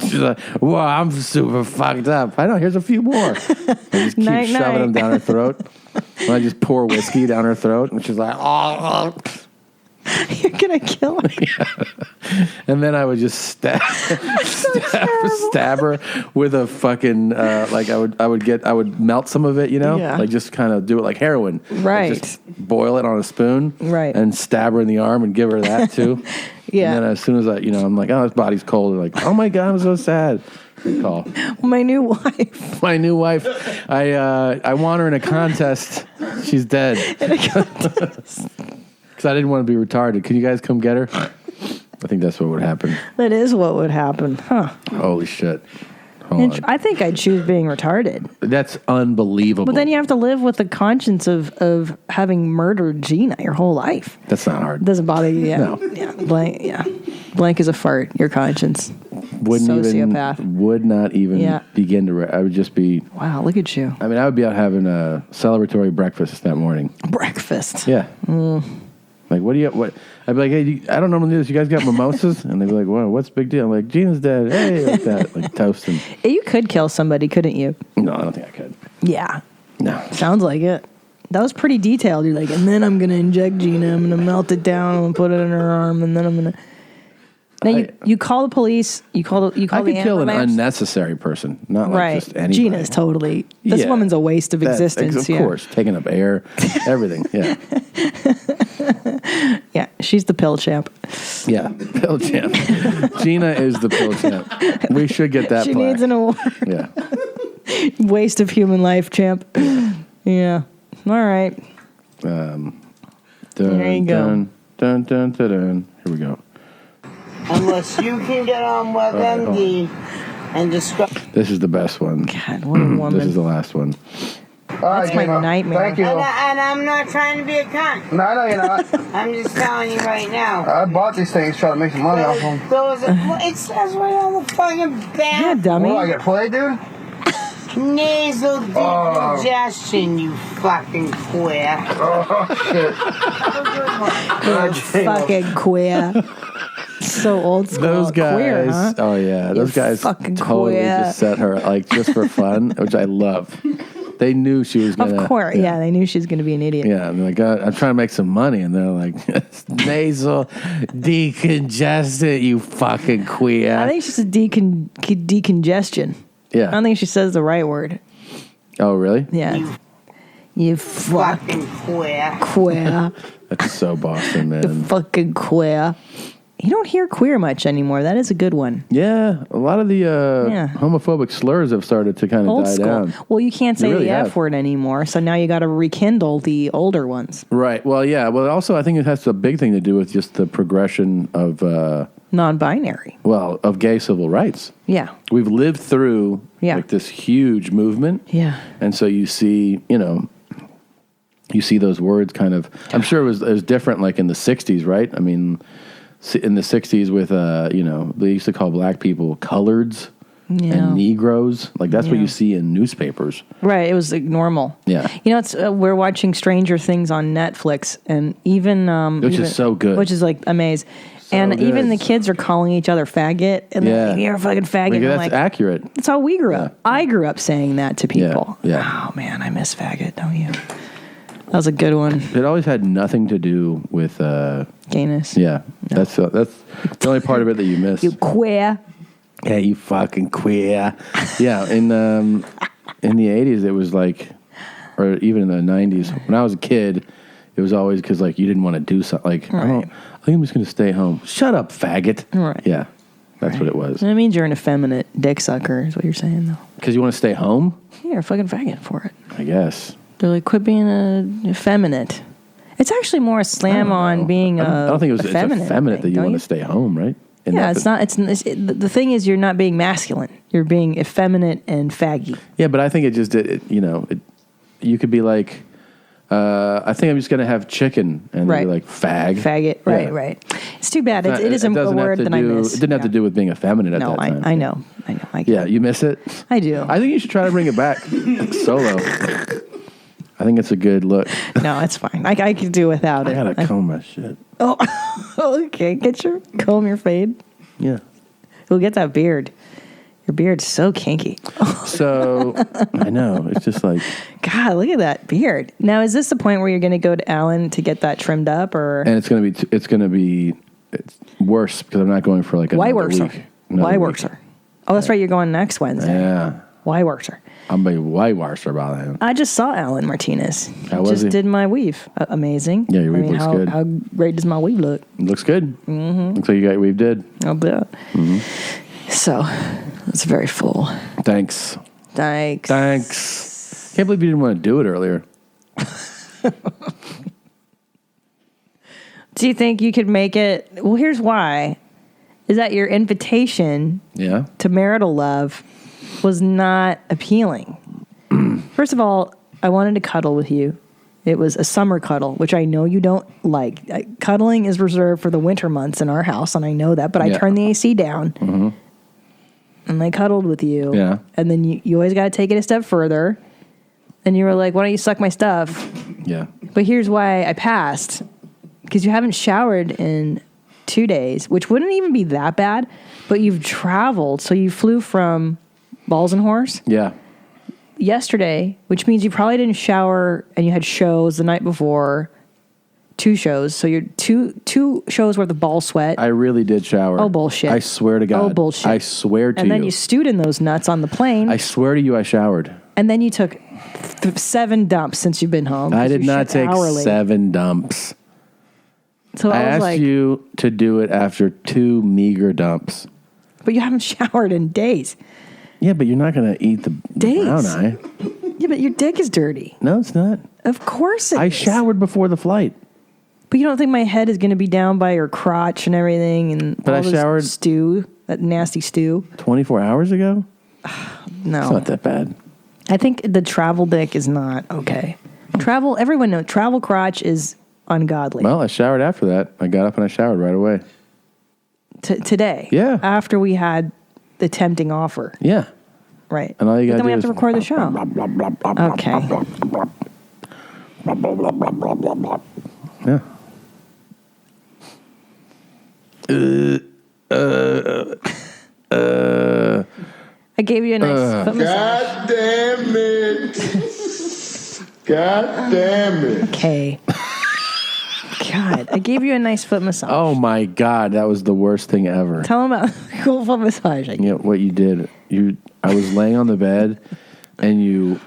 She's like, "Whoa, I'm super fucked up." I know. Here's a few more. I just keep shoving them down her throat. And I just pour whiskey down her throat, and she's like, "Oh." You're gonna kill her. Yeah. And then I would just stab her with a fucking like I would melt some of it, you know, like just kind of do it like heroin, right? Like just boil it on a spoon, right? And stab her in the arm and give her that too. Yeah. And then as soon as I'm like, oh, his body's cold. And like, oh my god, I'm so sad. Call my new wife. My new wife. I want her in a contest. She's dead. In a contest. I didn't want to be retarded. Can you guys come get her? I think that's what would happen. That is what would happen, huh? Holy shit. Hold on. I think I'd choose being retarded. That's unbelievable. But then you have to live with the conscience of having murdered Gina your whole life. That's not hard. It doesn't bother you, yeah. No. Yeah. Blank as a fart, your conscience. Would not even begin to... I would just be... Wow, look at you. I mean, I would be out having a celebratory breakfast that morning. Breakfast? Yeah. Like, what do you, what? I'd be like, hey, I don't normally do this. You guys got mimosas? And they'd be like, well, what's the big deal? I'm like, Gina's dead. Hey, like that. Like toasting. You could kill somebody, couldn't you? No, I don't think I could. Yeah. No. Sounds like it. That was pretty detailed. You're like, and then I'm going to inject Gina. I'm going to melt it down. I'm going to put it in her arm. And then I'm going to. Now, you call the police. You call the I could kill an ambulance. unnecessary person. Not like just anybody. Gina's totally. This woman's a waste of existence. Of course. Taking up air. Everything. Yeah. Yeah. She's the pill champ. Yeah. Pill champ. Gina is the pill champ. We should get that She plaque. needs an award. Yeah. Waste of human life champ. Yeah. All right. Dun, There you go. Dun, dun, dun, dun, dun. Here we go. Unless you can get on WebMD and describe. This is the best one. God, what a woman. This is the last one. That's my nightmare. Thank you. And I'm not trying to be a cunt. No, I know you're not. I'm just telling you right now. I bought these things trying to make some money off them. It says right on the fucking back. Yeah, dummy. What, I get played, dude? Nasal decongestion, you fucking queer. Oh, shit. Fucking queer. So old school. Those guys, Queer, huh? oh yeah, those guys fucking totally queer. just set her like just for fun, which I love. They knew she was gonna. Of course, yeah, they knew she was going to be an idiot. Yeah, and they're like, I'm trying to make some money, and they're like, nasal decongestant, you fucking queer. I think she said decongestion. Yeah. I don't think she says the right word. Oh, really? Yeah. You fucking queer. Queer. That's so Boston, You man. fucking queer. You don't hear queer much anymore. That is a good one. Yeah, a lot of the homophobic slurs have started to kind of Old die school. down. Well, you can't They say really the have. F word anymore, so now you got to rekindle the older ones. Right. Well, yeah. Well, also, I think it has a big thing to do with just the progression of non-binary. Well, of gay civil rights. Yeah. We've lived through like this huge movement. Yeah. And so you see, you see those words kind of. I'm sure it was different, like in the '60s, right? I mean, in the '60s with they used to call black people coloreds and Negroes. Like that's what you see in newspapers. Right. It was like normal. Yeah. It's we're watching Stranger Things on Netflix, and even Which is so good. which is like amazing. And good. even the kids are calling each other faggot, and they're like, you're a fucking faggot. Like, And I'm that's like, accurate. that's how we grew up. I grew up saying that to people. Yeah. Oh man, I miss faggot, don't you? That was a good one. It always had nothing to do with gayness. Yeah, that's the only part of it that you miss. You queer. Yeah, you fucking queer. Yeah, in the '80s, it was like, or even in the '90s, when I was a kid, it was always because like you didn't want to do something. Like I think I'm just going to stay home. Shut up, faggot. Right. Yeah, that's what it was. That means you're an effeminate dick sucker, is what you're saying, though. Because you want to stay home. Yeah, you're a fucking faggot for it. I guess. They're like, quit being effeminate. It's actually more a slam on being I don't think it was effeminate. it's effeminate that you want to stay home, right? And Yeah, that's it's not. The thing is, you're not being masculine. You're being effeminate and faggy. Yeah, but I think it just you could be like, I think I'm just gonna have chicken, and Right. be like faggot. Right, Yeah. right. It's too bad. It is a doesn't have word to that I do- miss. It didn't have to do with being effeminate at No, that time. I know. Yeah, you miss it. I do. I think you should try to bring it back solo. I think it's a good look. No, it's fine. I can do without it. I gotta comb my shit. Oh, okay. Comb your fade. Yeah. We'll get that beard. Your beard's so kinky. So I know it's just like God, look at that beard. Now, is this the point where you're going to go to Alan to get that trimmed up, or and it's gonna be worse because I'm not going for like why another worser? week. Why Another worser? Oh, that's right. You're going next Wednesday. Yeah. Why worser? I'm being way worse about that. I just saw Alan Martinez. How was just he? did my weave. Amazing. Yeah, your weave looks good. How great does my weave look? It looks good. Mm-hmm. Looks like you got weave did. I'll bet. Mm-hmm. So it's very full. Thanks. Thanks. Can't believe you didn't want to do it earlier. Do you think you could make it? Well, here's why. Is that your invitation Yeah. to marital love was not appealing. First of all, I wanted to cuddle with you. It was a summer cuddle, which I know you don't like. Cuddling is reserved for the winter months in our house, and I know that, but I turned the AC down, Mm-hmm. and I cuddled with you. Yeah. And then you always got to take it a step further. And you were like, why don't you suck my stuff? Yeah. But here's why I passed. because you haven't showered in 2 days, which wouldn't even be that bad, but you've traveled. So you flew from Balls and Horse yesterday, which means you probably didn't shower and you had shows the night before. 2 shows. So you're two shows worth of ball sweat. I really did shower. Oh, bullshit. I swear to God. Oh, bullshit. I swear to you. And then you stewed in those nuts on the plane. I swear to you, I showered. And then you took 7 dumps since you've been home. I did not take 7 dumps. So I I was asked like, you to do it after 2 meager dumps. but you haven't showered in days. Yeah, but you're not going to eat the brown eye. Yeah, but your dick is dirty. No, it's not. Of course it is. I showered before the flight. But you don't think my head is going to be down by your crotch and everything and But all I this showered stew, that nasty stew? 24 hours ago? No. It's not that bad. I think the travel dick is not okay. Everyone knows, travel crotch is ungodly. Well, I showered after that. I got up and I showered right away. Today? Yeah. After we had the tempting offer. Yeah. Right. And all you But got then we to have do to record the show. Okay. Yeah. I gave you a nice foot massage. God damn it. God damn it. Okay. God, I gave you a nice foot massage. Oh my God, that was the worst thing ever. Tell them about cool foot massage. You know, what you did. I was laying on the bed and you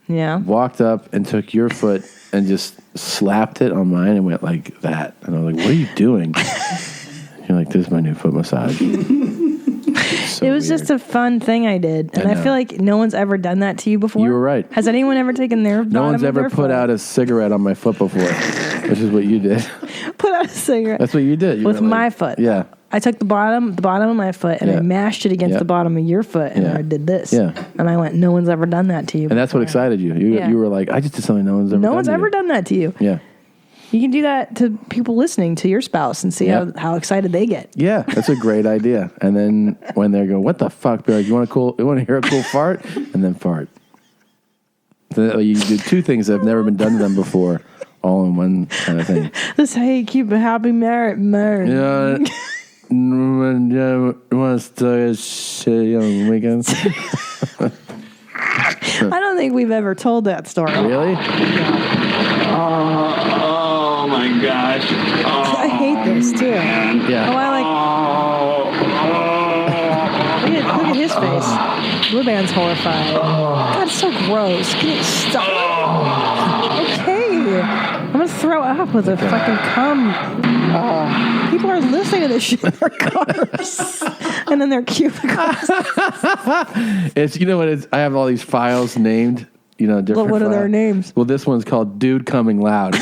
walked up and took your foot and just slapped it on mine and went like that. And I was like, what are you doing? You're like, this is my new foot massage. It was just a fun thing I did. And I feel like no one's ever done that to you before. You were right. Has anyone ever taken their No one's ever put out a cigarette on my foot before, which is what you did. put out a cigarette? That's what you did. You with were like, my foot. Yeah. I took the bottom of my foot and I mashed it against the bottom of your foot and I did this. Yeah. And I went, no one's ever done that to you. And that's what excited you. You were like, I just did something no one's ever done. No one's to ever you. done that to you. Yeah. You can do that to people listening to your spouse and see how excited they get. Yeah, that's a great idea. And then when they go, what the fuck? Be like, you want to hear a cool fart? And then fart. So you do 2 things that have never been done to them before, all in one kind of thing. That's how you keep a happy marriage. Yeah. Want to shit on weekends? I don't think we've ever told that story. Really? Oh my gosh. I hate this too. Yeah. Oh, look at his face. Blue Band's horrified. God, it's so gross. Can you stop? Okay. I'm gonna throw up with a fucking cum. People are listening to this shit in their cars and in their cubicles. It's, you know what? I have all these files named. You know, different. Well, what are their files. names? Well, this one's called "Dude Coming Loud."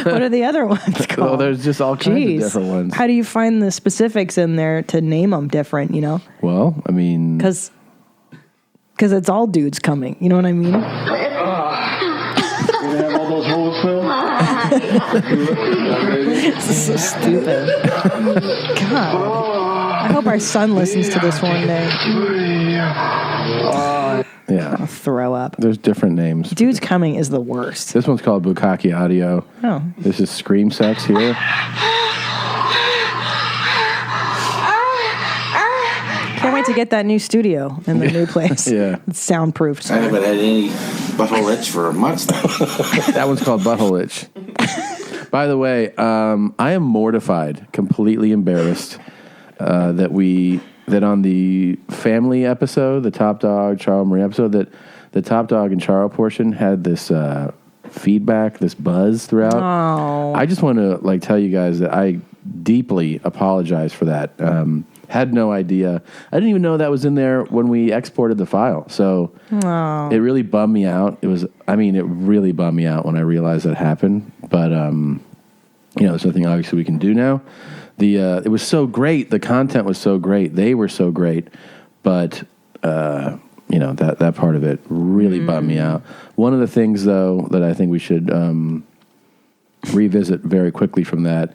What are the other ones called? Well, there's just all kinds of different ones. How do you find the specifics in there to name them different? You know? Well, I mean, because it's all dudes coming. You know what I mean? You gonna have all those holes filled? This is so stupid. God. I hope our son listens to this one day. Yeah. I'll throw up. There's different names. Dudes Coming is the worst. This one's called Bukkake Audio. Oh. This is Scream Sex here. Can't wait to get that new studio in the new place. Yeah. It's soundproofed. I haven't had any butthole itch for months now. That one's called Butthole Itch. By the way, I am mortified, completely embarrassed that on the family episode, the Top Dog, Charles Marie episode, that the Top Dog and Charles portion had this feedback, this buzz throughout. Oh. I just want to tell you guys that I deeply apologize for that. Had no idea. I didn't even know that was in there when we exported the file. So it really bummed me out. It really bummed me out when I realized that happened. But there's nothing obviously we can do now. It was so great. The content was so great. They were so great. But that part of it really bummed me out. One of the things though that I think we should revisit very quickly from that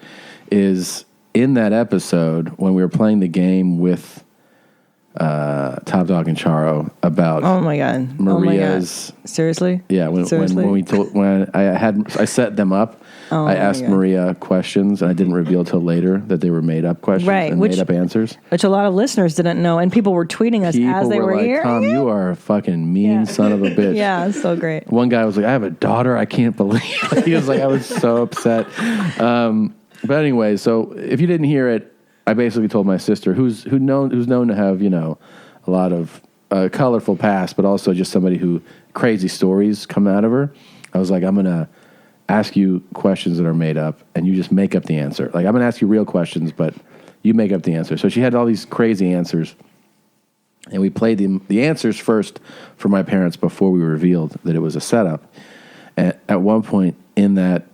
is in that episode when we were playing the game with Top Dog and Charo about Oh my god, Maria's. Oh my god. Seriously? Yeah, when I set them up, Oh I my asked God. Maria questions, and I didn't reveal till later that they were made up questions Right, and which- made up answers. Which a lot of listeners didn't know, and people were tweeting us People as they were like, here. Tom, you are a fucking mean son of a bitch. Yeah, it's so great. One guy was like, I have a daughter. I can't believe it. He was like, I was so upset. But anyway, so if you didn't hear it, I basically told my sister, who's known to have, a lot of colorful past, but also just somebody who crazy stories come out of her. I was like, I'm going to ask you questions that are made up, and you just make up the answer. Like, I'm going to ask you real questions, but you make up the answer. So she had all these crazy answers, and we played the answers first for my parents before we revealed that it was a setup. And at one point in that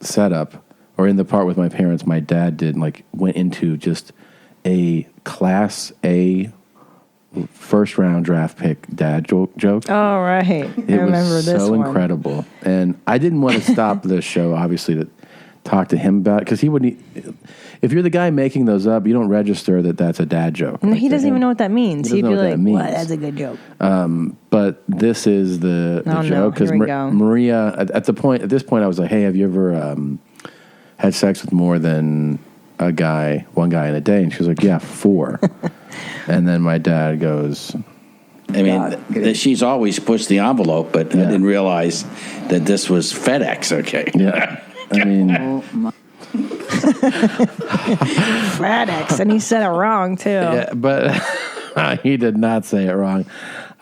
setup, or in the part with my parents, my dad went into just a Class A first round draft pick dad joke. Oh, right. I remember was this so one. incredible. And I didn't want to stop the show, obviously, to talk to him about it, because he wouldn't. If you're the guy making those up, you don't register that that's a dad joke. No, he doesn't even know what that means. He He'd doesn't be know what like, that means. "What? That's a good joke." But this is the Oh, no. joke, because Here we go. Maria, at this point, I was like, "Hey, have you ever had sex with more than one guy in a day?" And she was like, "Yeah, 4." And then my dad goes, I mean, she's always pushed the envelope, but I didn't realize that this was FedEx. Okay. Yeah. I mean, FedEx, and he said it wrong too. yeah, but he did not say it wrong.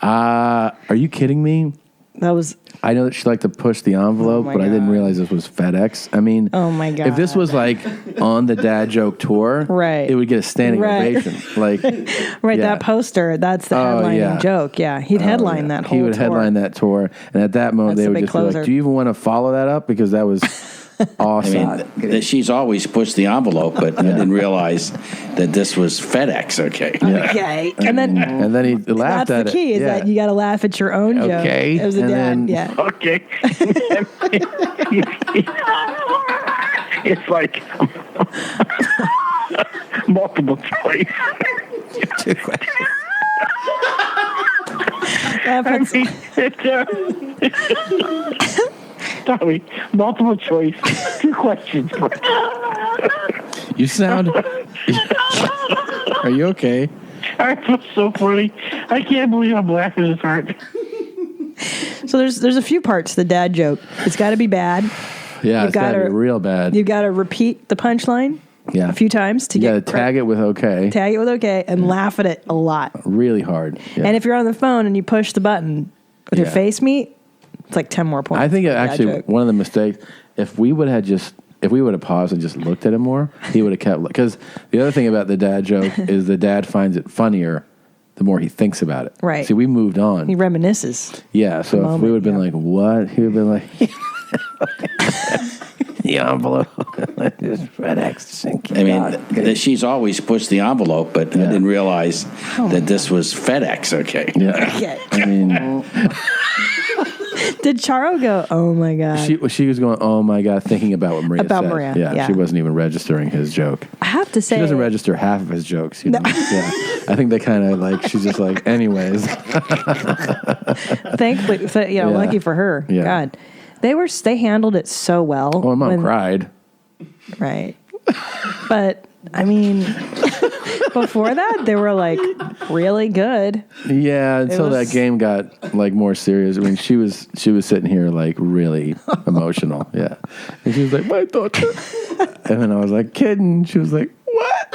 Are you kidding me? That was. I know that she liked to push the envelope, but I didn't realize this was FedEx. I mean, Oh my god! if this was like on the dad joke tour, Right. it would get a standing ovation. Like, Right, yeah. that poster, that's the Oh, headlining yeah. joke. Yeah, he'd headline that whole He would tour. headline that tour, and at that moment, That's they the would big just be closer. like, "Do you even want to follow that up?" Because that was awesome. I mean, she's always pushed the envelope, but I didn't realize that this was FedEx. Okay. Okay, and then he laughed that's at the key it. is that you got to laugh at your own joke. Okay, As a and dad, then- yeah. Okay. It's like multiple choice. Sorry, multiple choice. 2 questions. You sound. Are you okay? I feel so funny. I can't believe I'm laughing this hard. So there's a few parts to the dad joke. It's got to be bad. Yeah, it's gotta be real bad. You've got to repeat the punchline a few times to You get got to tag it with okay. tag it with okay and laugh at it a lot. Really hard. Yeah. And if you're on the phone and you push the button with your Yeah. face meet, it's like 10 more points. I think for the dad actually joke. one of the mistakes, if we would have paused and just looked at him more, he would have kept. Because the other thing about the dad joke is the dad finds it funnier the more he thinks about it. Right. See, we moved on. He reminisces. Yeah. So if we would have been like, "What?" He would have been like, "The envelope." Just FedEx sinking. I mean, she's always pushed the envelope, but I didn't realize that this was FedEx. Okay. Yeah. Okay. I mean, Did Charo go, "Oh my God"? she was going, "Oh my God," thinking about what Maria About said. Maria, Yeah, yeah. she wasn't even registering his joke. I have to say. She doesn't register half of his jokes. You know? Yeah. I think they kind of like, she's just like, anyways. Thankfully, Yeah. lucky for her. Yeah. God. They handled it so well. Oh, Mom cried. Right. But, I mean, before that, they were like really good. Yeah, until was- that game got like more serious. I mean, she was sitting here like really emotional. Yeah, and she was like, "My daughter," and then I was like, "Kidding?" She was like, "What?"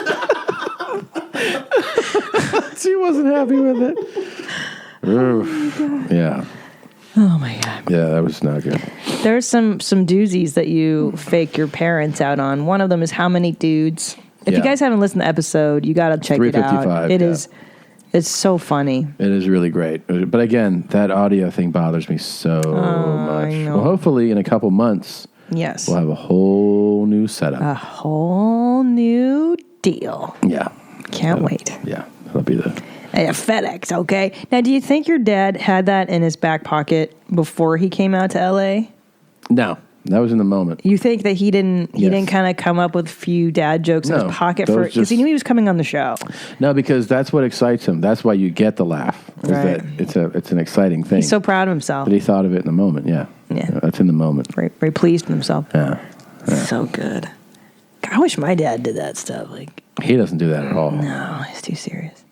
She wasn't happy with it. Oof. Yeah. Oh my God. Yeah, that was not good. There's some doozies that you fake your parents out on. One of them is How Many Dudes. If you Yeah. guys haven't listened to the episode, you got to check it out. 355, It yeah. is, it's so funny. It is really great. But again, that audio thing bothers me so much. know. Well, hopefully in a couple months, Yes. we'll have a whole new setup. A whole new deal. Yeah. Can't wait. Yeah. That'll be the... FedEx, okay? Now, do you think your dad had that in his back pocket before he came out to LA? No. That was in the moment. You think that he didn't kind of come up with a few dad jokes in his pocket because he knew he was coming on the show? No, because that's what excites him. That's why you get the laugh. Is Right. that it's an exciting thing. He's so proud of himself. But he thought of it in the moment. Yeah. That's in the moment. Very, very pleased with himself. Yeah. So good. God, I wish my dad did that stuff. Like, he doesn't do that at all. no, he's too serious.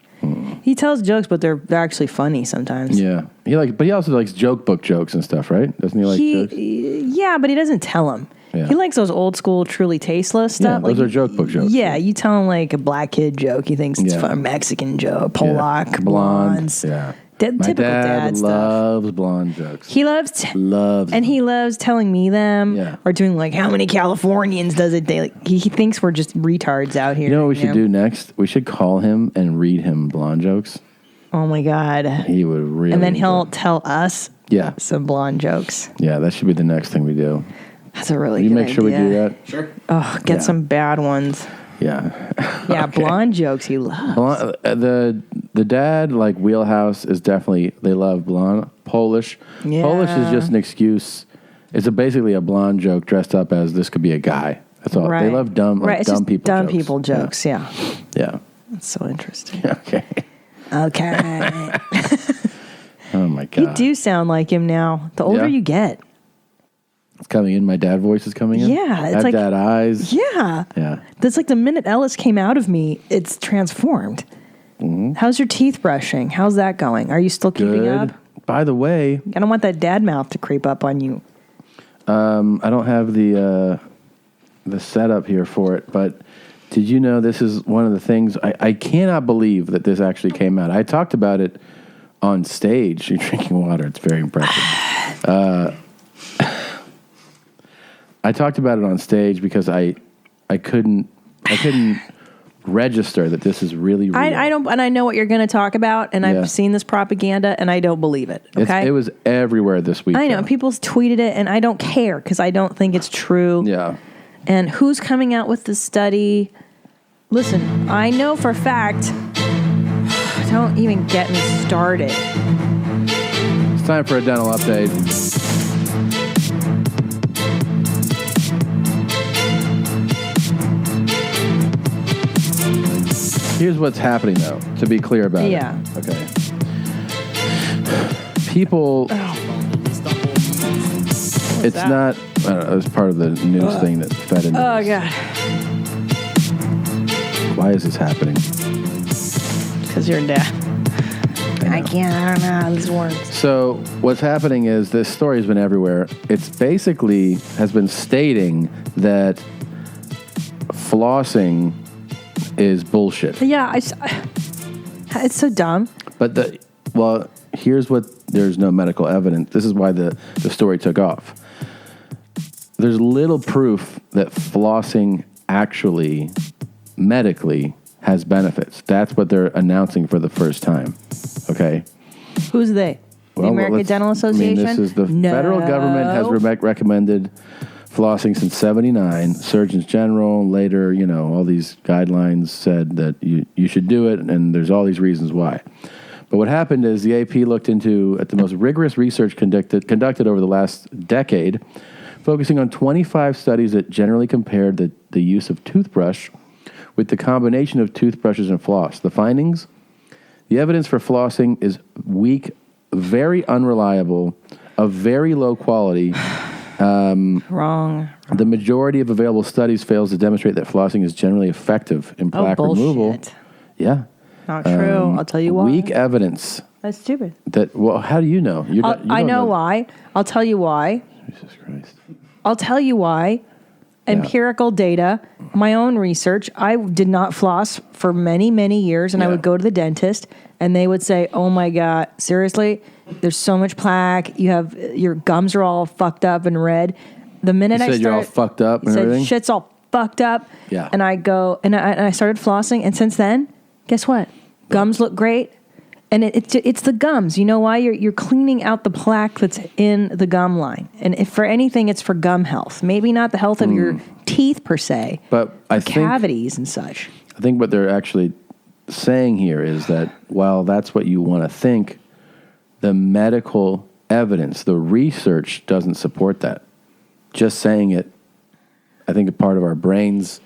He tells jokes, but they're actually funny sometimes. Yeah. But he also likes joke book jokes and stuff, right? Doesn't he like jokes? Yeah, but he doesn't tell them. Yeah. He likes those old school, truly tasteless Yeah, stuff. those are joke book jokes. Yeah, you tell him like a black kid joke. He thinks it's fun. A Mexican joke, Polak, blondes. Yeah. My My typical dad dad stuff. loves blonde jokes. He loves and he loves telling me them or doing like how many Californians does it daily. He thinks we're just retards out here. You know what we should do next? We should call him and read him blonde jokes. Oh my God. He would really. And then he'll tell us some blonde jokes. Yeah, that should be the next thing we do. That's a really Will you good make sure we do idea. that? Sure. Oh, get some bad ones. Yeah. Yeah, blonde jokes he loves. The dad like wheelhouse is definitely they love blonde. Polish. Yeah. Polish is just an excuse. It's basically a blonde joke dressed up as this could be a guy. That's all. Right. They love dumb It's dumb just people dumb jokes. people jokes, yeah. Yeah. That's so interesting. Okay. Okay. Oh my You god. do sound like him now. The older Yeah? you get. It's coming in. My dad voice is coming in. Yeah, it's I have like- dad eyes. Yeah. Yeah. That's like the minute Ellis came out of me, it's transformed. Mm-hmm. How's your teeth brushing? How's that going? Are you still keeping Good. up? By the way, I don't want that dad mouth to creep up on you. I don't have the setup here for it, but did you know this is one of the things I cannot believe that this actually came out. I talked about it on stage. You're drinking water. It's very impressive. I talked about it on stage because I couldn't register that this is really real. I don't, and I know what you're going to talk about, and Yeah. I've seen this propaganda, and I don't believe it. Okay, It was everywhere this week. I know people tweeted it, and I don't care because I don't think it's true. Yeah. And who's coming out with this study? Listen, I know for a fact. Don't even get me started. It's time for a dental update. Here's what's happening, though, to be clear about Yeah. it. Okay. People. It's that? not. I don't know, it's part of the news thing that fed into Oh this. God, Why is this happening? because you're dead. I can't. I don't know how this works. So what's happening is this story has been everywhere. It's basically has been stating that flossing is bullshit. Yeah, it's so dumb. But here's what there's no medical evidence. This is why the story took off. There's little proof that flossing actually medically has benefits. That's what they're announcing for the first time. Okay. Who's they? The American let's- Dental Association? this is the federal government has recommended flossing since '79. Surgeons General later, all these guidelines said that you should do it, and there's all these reasons why. But what happened is the AP looked at the most rigorous research conducted over the last decade, focusing on 25 studies that generally compared the use of toothbrush with the combination of toothbrushes and floss. The findings: the evidence for flossing is weak, very unreliable, of very low quality. Wrong. The majority of available studies fails to demonstrate that flossing is generally effective in plaque removal. Yeah. Not true. I'll tell you why. Weak evidence. That's stupid. How do you know? You I don't know why. I'll tell you why. Jesus Christ. I'll tell you why. Empirical data, my own research. I did not floss for many, many years, and I would go to the dentist, and they would say, "Oh my God, seriously? There's so much plaque. Your gums are all fucked up and red." The minute You said you're all fucked up and said, everything? "Shit's all fucked up." Yeah. And I go and I started flossing, and since then, guess what? Gums look great. And it's the gums. You know why? You're cleaning out the plaque that's in the gum line. And if for anything, it's for gum health. Maybe not the health of your teeth per se, but I think cavities and such. I think what they're actually saying here is that while that's what you want to think, the medical evidence, the research doesn't support that. just saying it, I think a part of our brains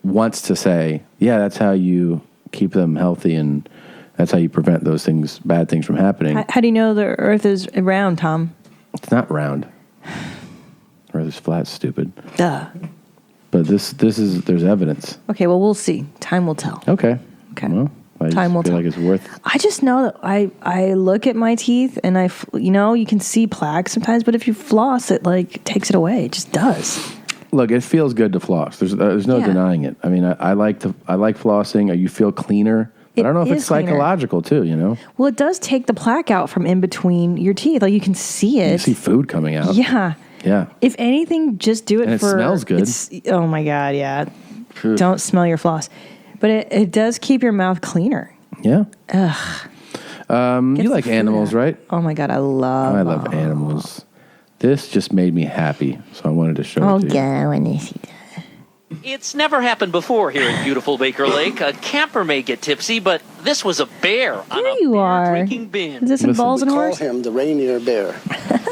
wants to say, yeah, that's how you keep them healthy and that's how you prevent those things, bad things from happening. How do you know the Earth is round, Tom? It's not round. Earth is flat, stupid. Duh. But there's evidence. Okay, well, we'll see. Time will tell. Okay. Well, I time will feel tell. like it's worth. I just know that I look at my teeth and you can see plaques sometimes, but if you floss, it like takes it away. It just does. Look, it feels good to floss. There's no denying it. I mean, I like flossing. You feel cleaner. But I don't know if it's psychological too. Well, it does take the plaque out from in between your teeth. Like you can see it. You see food coming out. Yeah. Yeah. If anything, just do it and for. It smells good. Oh my God, yeah. Don't smell your floss, but it does keep your mouth cleaner. Yeah. Ugh. You like animals, right? Oh my God, I love animals. This just made me happy, so I wanted to show it to you. I want to see that. It's never happened before here in beautiful Baker Lake. A camper may get tipsy, but this was a bear on a beer-drinking binge. Is this in Balls and Horse? We call him the Rainier Bear,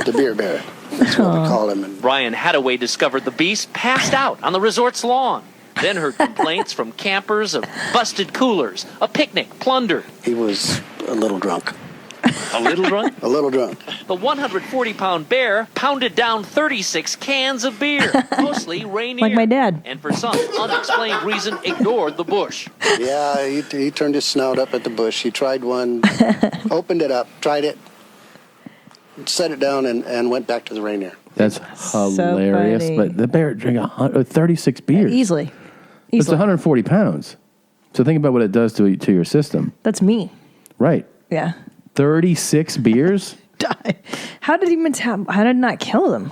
the beer bear. That's what we call him. Ryan Hadaway discovered the beast passed out on the resort's lawn. Then heard complaints from campers of busted coolers, a picnic plundered. He was a little drunk. A little drunk? A little drunk. The 140-pound bear pounded down 36 cans of beer, mostly Rainier. Like my dad. And for some unexplained reason, ignored the bush. Yeah, he turned his snout up at the bush. He tried one, opened it up, tried it, set it down, and went back to the Rainier. That's hilarious. funny. But the bear drank 36 beers. Easily. It's 140 pounds. So think about what it does to your system. That's me. Right. Yeah. 36 beers? How did it not kill them?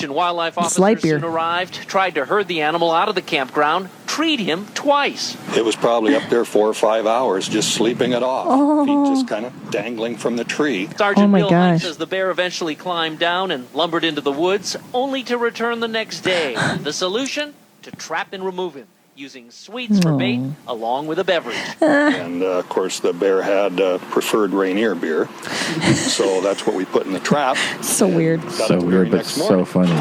Wildlife It's light officers beer. soon arrived, tried to herd the animal out of the campground, treed him twice. It was probably up there 4 or 5 hours just sleeping it off. Oh. Feet just kind of dangling from the tree. Sergeant my Bill Hunt gosh. says the bear eventually climbed down and lumbered into the woods, only to return the next day. The solution? To trap and remove him, using sweets for bait along with a beverage. And, of course, the bear had preferred Rainier beer. So that's what we put in the trap. So weird. So weird, but so funny.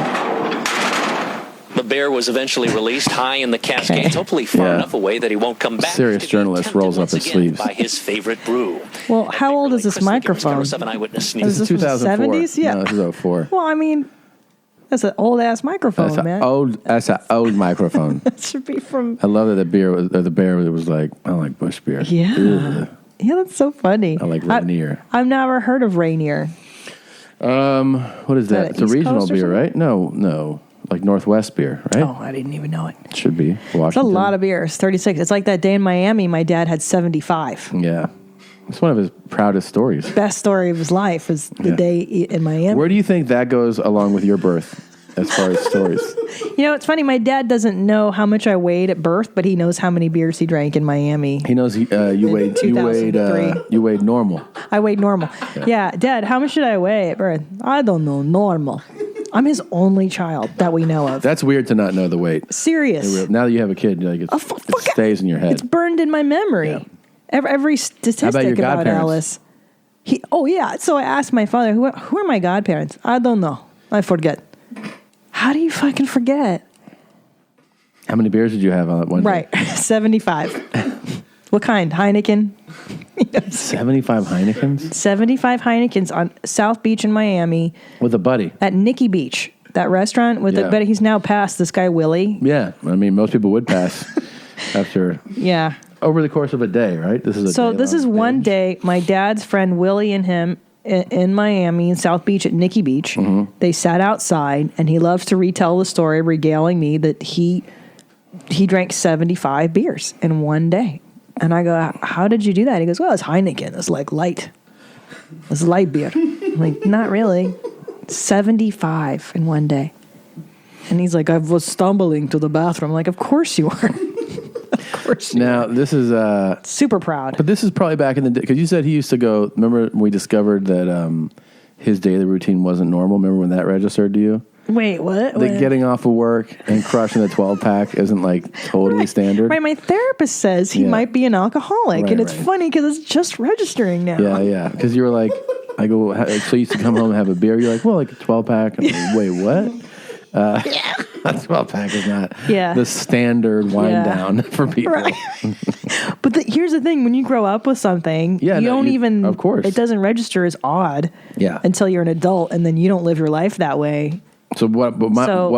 The bear was eventually released high in the Cascades, hopefully far enough away that he won't come back. Serious journalist rolls up his sleeves. By his favorite brew. Well, how old is this microphone? Channel 7 Eyewitness Is News. this from the 2004. 70s? Yeah. No, this is 04. Well, I mean, that's an old ass microphone, man. That's an old microphone. That should be from. I love that the bear was like, I don't like bush beer. Yeah. Ugh. Yeah, that's so funny. I like Rainier. I've never heard of Rainier. What is that? that It's a East regional Coast or beer, right? No. Like Northwest beer, right? Oh, I didn't even know it. It should be. It's a Washington. lot of beers. 36. It's like that day in Miami. My dad had 75. Yeah. It's one of his proudest stories. Best story of his life is the day in Miami. Where do you think that goes along with your birth as far as stories? You know, it's funny. My dad doesn't know how much I weighed at birth, but he knows how many beers he drank in Miami. He knows you weighed normal. I weighed normal. Yeah, Dad, how much did I weigh at birth? I don't know. Normal. I'm his only child that we know of. That's weird to not know the weight. Serious. Now that you have a kid, it stays in your head. It's burned in my memory. Yeah. Every statistic How about your about godparents? Ellis. So I asked my father, who are my godparents? I don't know. I forget. How do you fucking forget? How many beers did you have on that one day? Right, 75. What kind? Heineken? 75 Heinekens? 75 Heinekens on South Beach in Miami. With a buddy. At Nicky Beach, that restaurant. But he's now passed, this guy Willie. Yeah, I mean, most people would pass after. Yeah. Over the course of a day, right? This is one day. My dad's friend Willie and him in Miami, in South Beach at Nicky Beach. Mm-hmm. They sat outside, and he loves to retell the story, regaling me that he drank 75 beers in one day. And I go, how did you do that? He goes, well, it's Heineken. It's like light. It's light beer. I'm like, not really. 75 in one day. And he's like, I was stumbling to the bathroom. I'm like, of course you were. Of course you Now, this is... super proud. But this is probably back in the day, because you said he used to go... Remember when we discovered that his daily routine wasn't normal? Remember when that registered to you? Wait, what? That getting off of work and crushing a 12-pack isn't like totally standard? Right, my therapist says he might be an alcoholic, and it's funny because it's just registering now. Yeah. Because you were like, I go, so you used to come home and have a beer. You're like, well, like a 12-pack. I'm like, wait, what? A 12 pack is not Yeah. the standard wind down for people. Right. But here's the thing: when you grow up with something, you don't even. Of course, it doesn't register as odd. Yeah. Until you're an adult, and then you don't live your life that way. So what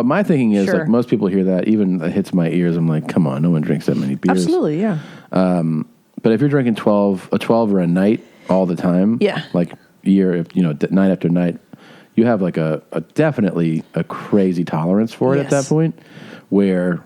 my thinking is, Sure. like most people hear that, even it hits my ears. I'm like, come on, no one drinks that many beers. Absolutely, yeah. But if you're drinking 12 or a night all the time, Yeah. like night after night, you have like a definitely a crazy tolerance for it at that Yes. point, where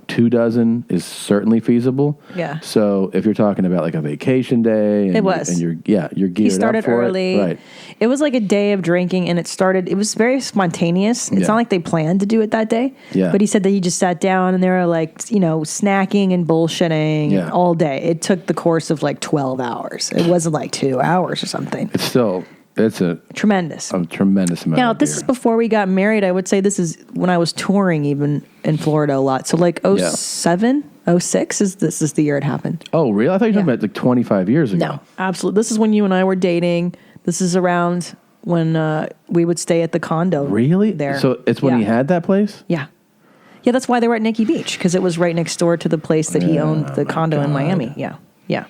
2 dozen is certainly feasible. Yeah. So if you're talking about like a vacation day, and It was. and you're geared He started up for early. it, right? It was like a day of drinking, and it was very spontaneous. It's Yeah. not like they planned to do it that day. Yeah. But he said that he just sat down, and they were like, snacking and bullshitting Yeah. all day. It took the course of like 12 hours. It wasn't like 2 hours or something. It's a tremendous amount. Now, of this beer. is before we got married. I would say this is when I was touring even in Florida a lot. So like 07, 06 this is the year it happened. Oh, really? I thought you were talking about like 25 years ago. No, absolutely. This is when you and I were dating. This is around when we would stay at the condo. Really? There. So it's when he had that place? Yeah. Yeah, that's why they were at Nikki Beach, because it was right next door to the place that he owned the condo in Miami. Yeah. Yeah.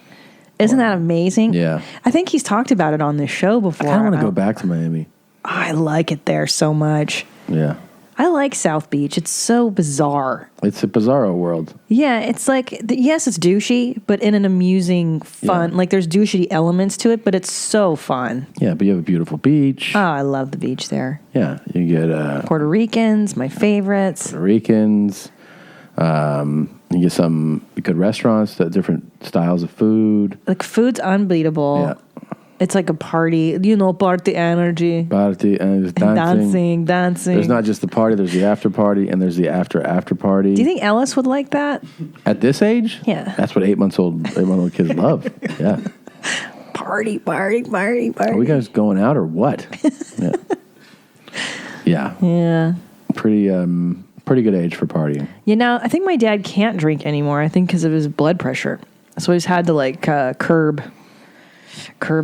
Isn't that amazing? Yeah. I think he's talked about it on this show before. I kind of want to go back to Miami. I like it there so much. Yeah. I like South Beach. It's so bizarre. It's a bizarro world. Yeah, it's like, yes, it's douchey, but in an amusing, fun, like there's douchey elements to it, but it's so fun. Yeah, but you have a beautiful beach. Oh, I love the beach there. Yeah, you get Puerto Ricans, my favorites. Puerto Ricans. You get some good restaurants, different styles of food. Like, food's unbeatable. Yeah. It's like a party, party energy. Party and there's dancing. Dancing. There's not just the party, there's the after party, and there's the after party. Do you think Ellis would like that? At this age? Yeah. That's what 8-month-old kids love. Yeah. Party. Are we guys going out or what? Yeah. Yeah. Yeah. Pretty good age for partying. I think my dad can't drink anymore. I think because of his blood pressure. So he's had to like curb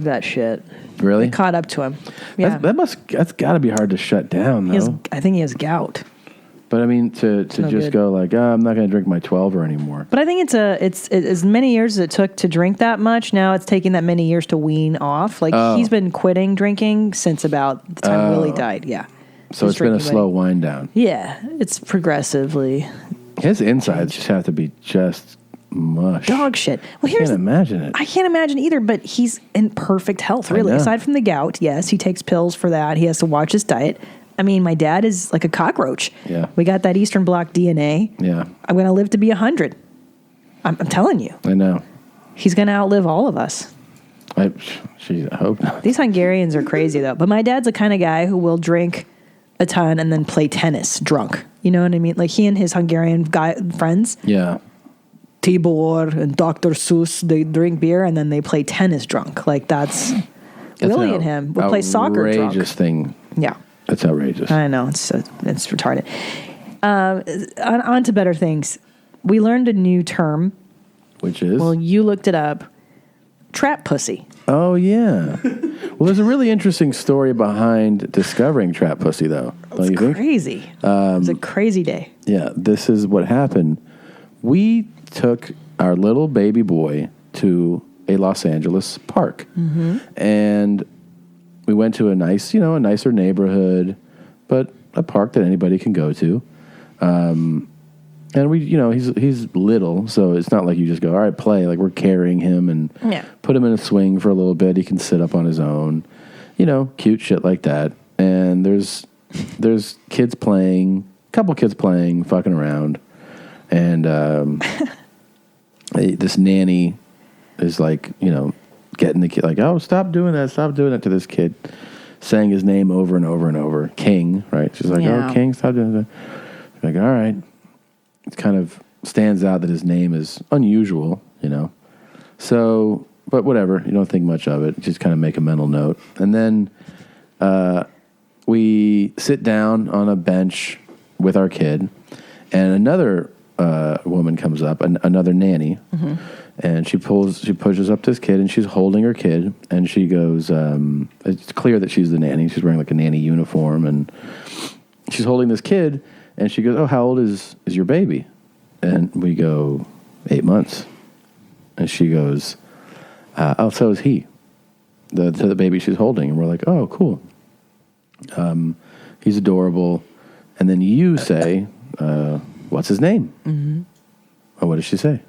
that shit. Really? It caught up to him. Yeah. That's got to be hard to shut down, though. I think he has gout. But I mean, to no just good. go like, I'm not going to drink my 12er anymore. But I think it's as many years as it took to drink that much. Now it's taking that many years to wean off. Like he's been quitting drinking since about the time Willie died. Yeah. So it's been a slow wind down. Yeah, it's progressively. His insides just have to be just mush. Dog shit. Well, I can't imagine it. I can't imagine either, but he's in perfect health, really. know. Aside from the gout, yes, he takes pills for that. He has to watch his diet. I mean, my dad is like a cockroach. Yeah. We got that Eastern Bloc DNA. Yeah. I'm going to live to be 100. I'm telling you. I know. He's going to outlive all of us. I hope not. These Hungarians are crazy, though. But my dad's the kind of guy who will drink a ton and then play tennis drunk. You know what I mean? Like he and his Hungarian friends. Yeah. Tibor and Dr. Seuss, they drink beer and then they play tennis drunk. Like that's Willie and him would play soccer drunk. Outrageous thing. Yeah. That's outrageous. I know. It's retarded. On to better things. We learned a new term. Which is? Well, you looked it up. Trap pussy. Oh, yeah. Well, there's a really interesting story behind discovering trap pussy, though. Don't you think? Crazy. It was a crazy day. Yeah, this is what happened. We took our little baby boy to a Los Angeles park. Mm-hmm. And we went to a nicer neighborhood, but a park that anybody can go to. And we, he's little, so it's not like you just go, all right, play. Like we're carrying him and put him in a swing for a little bit. He can sit up on his own, cute shit like that. And there's kids playing, a couple kids playing, fucking around. And this nanny is like, getting the kid like, oh, stop doing that to this kid, saying his name over and over and over, King, right? She's like, oh, King, stop doing that. She's like, all right. It kind of stands out that his name is unusual, So, but whatever, you don't think much of it. Just kind of make a mental note. And then we sit down on a bench with our kid, and another woman comes up, another nanny, and she pushes up this kid, and she's holding her kid, and she goes, it's clear that she's the nanny. She's wearing like a nanny uniform, and she's holding this kid, and she goes, "Oh, how old is your baby?" And we go, 8 months. And she goes, "Oh, so is he." To the baby she's holding, and we're like, "Oh, cool. He's adorable." And then you say, "What's his name?" Mm-hmm. Oh, what does she say?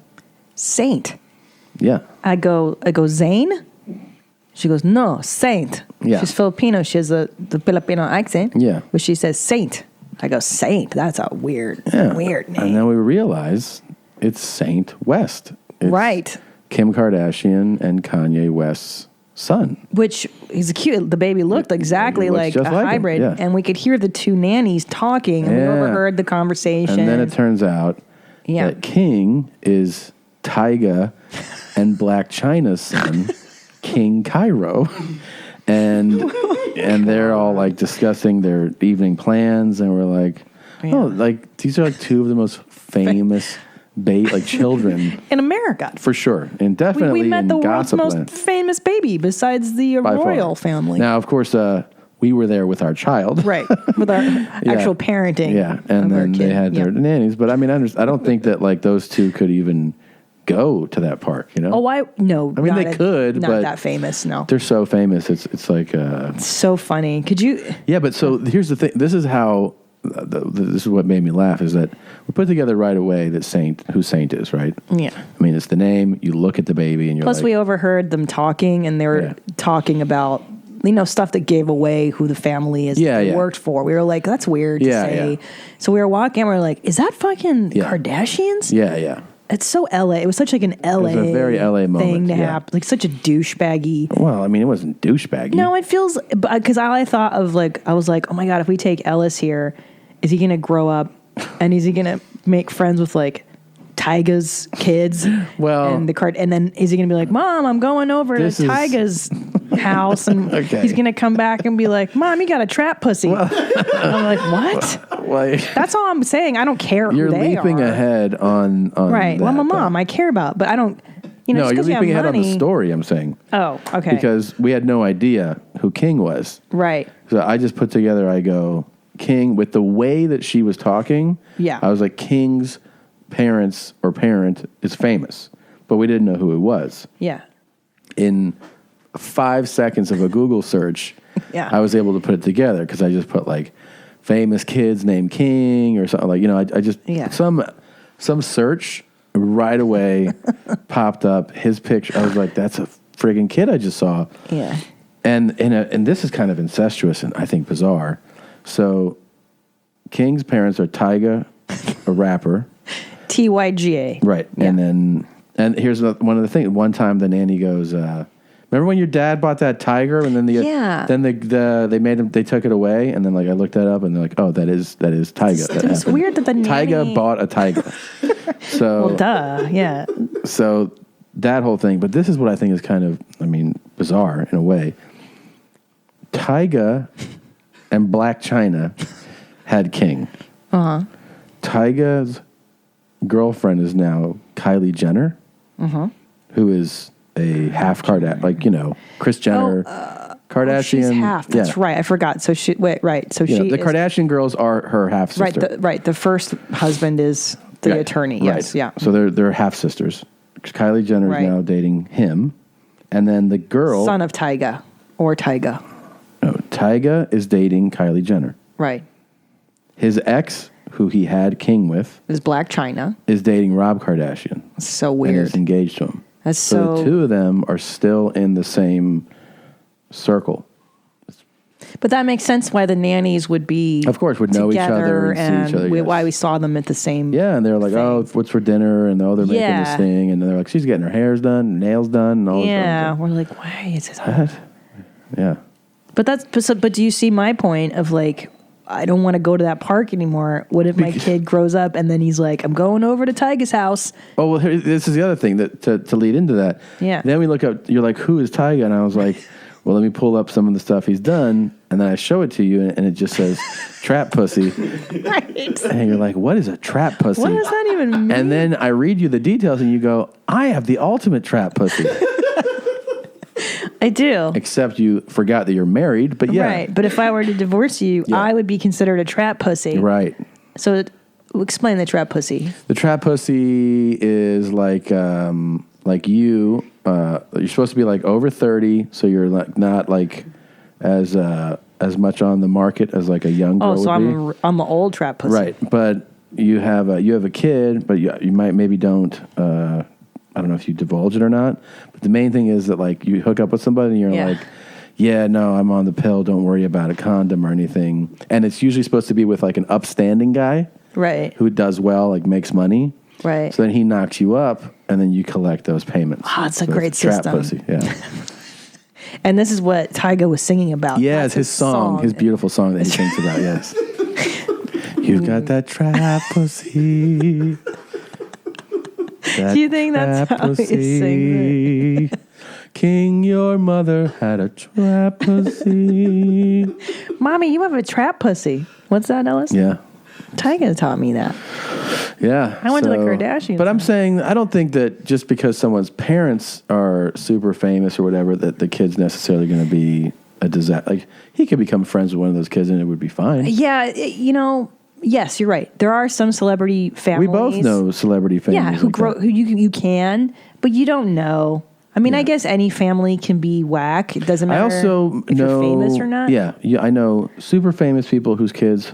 Saint. Yeah. I go, Zane? She goes, no, Saint. Yeah. She's Filipino. She has the Filipino accent. Yeah. But she says Saint. I go, Saint? That's a weird name. And then we realize it's Saint West. It's right. Kim Kardashian and Kanye West's son. Which, he's cute. The baby looked exactly looks like just a like him, hybrid. yeah. And we could hear the two nannies talking. And we Yeah. overheard the conversation. And then it turns out that King is Tyga and Black China's son, King Cairo. And they're all like discussing their evening plans, and we're like, oh, like these are like two of the most famous children in America. For sure. And definitely we met in the world's gossip most land. famous baby besides the By royal far. family. Now, of course, we were there with our child. Right. With our actual parenting. Yeah. And then they had their nannies. But I mean, I don't think that like those two could even go to that park, you know? Oh, no. I mean, they could, not but that famous, no. They're so famous. It's like... It's so funny. Could you... Yeah, but so here's the thing. This is how... this is what made me laugh, is that we put together right away that who Saint is, right? Yeah. I mean, it's the name. You look at the baby and you're Plus, like... we overheard them talking, and they were talking about, stuff that gave away who the family is that they worked for. We were like, that's weird to say. Yeah. So we were walking, and we were like, is that fucking Kardashians? Yeah, yeah. It's so LA. It was such like an LA, It was a very LA thing moment, to yeah. happen. Like such a douchebaggy. Well, I mean, it wasn't douchebaggy. No, it feels, because all I thought of, I was like, oh my God, if we take Ellis here, is he going to grow up and is he going to make friends with Tyga's kids? Well, and then is he going to be like, Mom, I'm going over to Tyga's house, and he's going to come back and be like, Mom, you got a trap pussy. And I'm like, what? That's all I'm saying. I don't care who You're they leaping are. ahead on Right. Well, I'm a that, mom. I care about, but I don't. No, just you're 'cause you have leaping ahead on the money- story, I'm saying. Oh, okay. Because we had no idea who King was. Right. So I just put together, I go, King, with the way that she was talking, Yeah. I was like, King's parent is famous. But we didn't know who it was. Yeah. In 5 seconds of a Google search, Yeah. I was able to put it together because I just put like famous kids named King or something, like, I just, some search right away popped up his picture. I was like, that's a friggin' kid I just saw. Yeah. And this is kind of incestuous and I think bizarre. So King's parents are Tyga, a rapper. TYGA. Right. And here's one of the things. One time the nanny goes, remember when your dad bought that tiger and then they made him, they took it away, and then like I looked that up and they're like, oh, that is Tyga. It's weird that the nanny... Tyga bought a tiger. So well, duh. Yeah. So that whole thing, but this is what I think is kind of, bizarre in a way. Tyga and Blac Chyna had King. Uh-huh. Tyga's girlfriend is now Kylie Jenner, who is a half Kardashian, Kris Jenner, Kardashian. She's half. That's right. I forgot. So she right. So the she is, Kardashian girls are her half sister. Right. The first husband is the attorney. Yes. Right. Yeah. So they're half sisters. Kylie Jenner is now dating him, and then the girl, son of Tyga or Tyga. No, Tyga is dating Kylie Jenner. Right. His ex, who he had King with, is Blac Chyna, is dating Rob Kardashian. That's so weird. And is engaged to him. That's so the two of them are still in the same circle. But that makes sense why the nannies would be, of course, would know each other and see each other. Yes. Why we saw them at the same. Yeah, and they're like, oh, what's for dinner? And they're making this thing, and they're like, she's getting her hair done, nails done, and all. Yeah, we're like, why is it? Yeah. But do you see my point of like, I don't want to go to that park anymore. What if my kid grows up and then he's like, I'm going over to Tyga's house? Oh, well, this is the other thing that to lead into that. Yeah. Then we look up, you're like, who is Tyga? And I was like, well, let me pull up some of the stuff he's done. And then I show it to you, and it just says trap pussy. Right. And you're like, what is a trap pussy? What does that even mean? And then I read you the details, and you go, I have the ultimate trap pussy. I do. Except you forgot that you're married, but yeah. Right. But if I were to divorce you, I would be considered a trap pussy. Right. So explain the trap pussy. The trap pussy is like you're supposed to be like over 30, so you're like not like as much on the market as like a young girl Oh, so would be. I'm the old trap pussy. Right, but you have a kid, but you might maybe don't. I don't know if you divulge it or not. But the main thing is that like you hook up with somebody and you're like, yeah, no, I'm on the pill. Don't worry about a condom or anything. And it's usually supposed to be with like an upstanding guy, right, who does well, like makes money, right. So then he knocks you up, and then you collect those payments. Oh, it's a So great trap system. pussy, yeah. And this is what Tyga was singing about. Yeah, That's it's his song, his beautiful song that he sings about. Yes, you've got that trap pussy. Do you think that's how he sings it? King, your mother had a trap pussy. Mommy, you have a trap pussy. What's that, Ellis? Yeah. Tyga taught me that. Yeah. I went to the Kardashians. But I'm saying, I don't think that just because someone's parents are super famous or whatever, that the kid's necessarily going to be a disaster. Like, he could become friends with one of those kids and it would be fine. Yeah, yes, you're right. There are some celebrity families. We both know celebrity families. Yeah, who you can, but you don't know. I mean, I guess any family can be whack. It doesn't matter I also if know, you're famous or not. Yeah, I know super famous people whose kids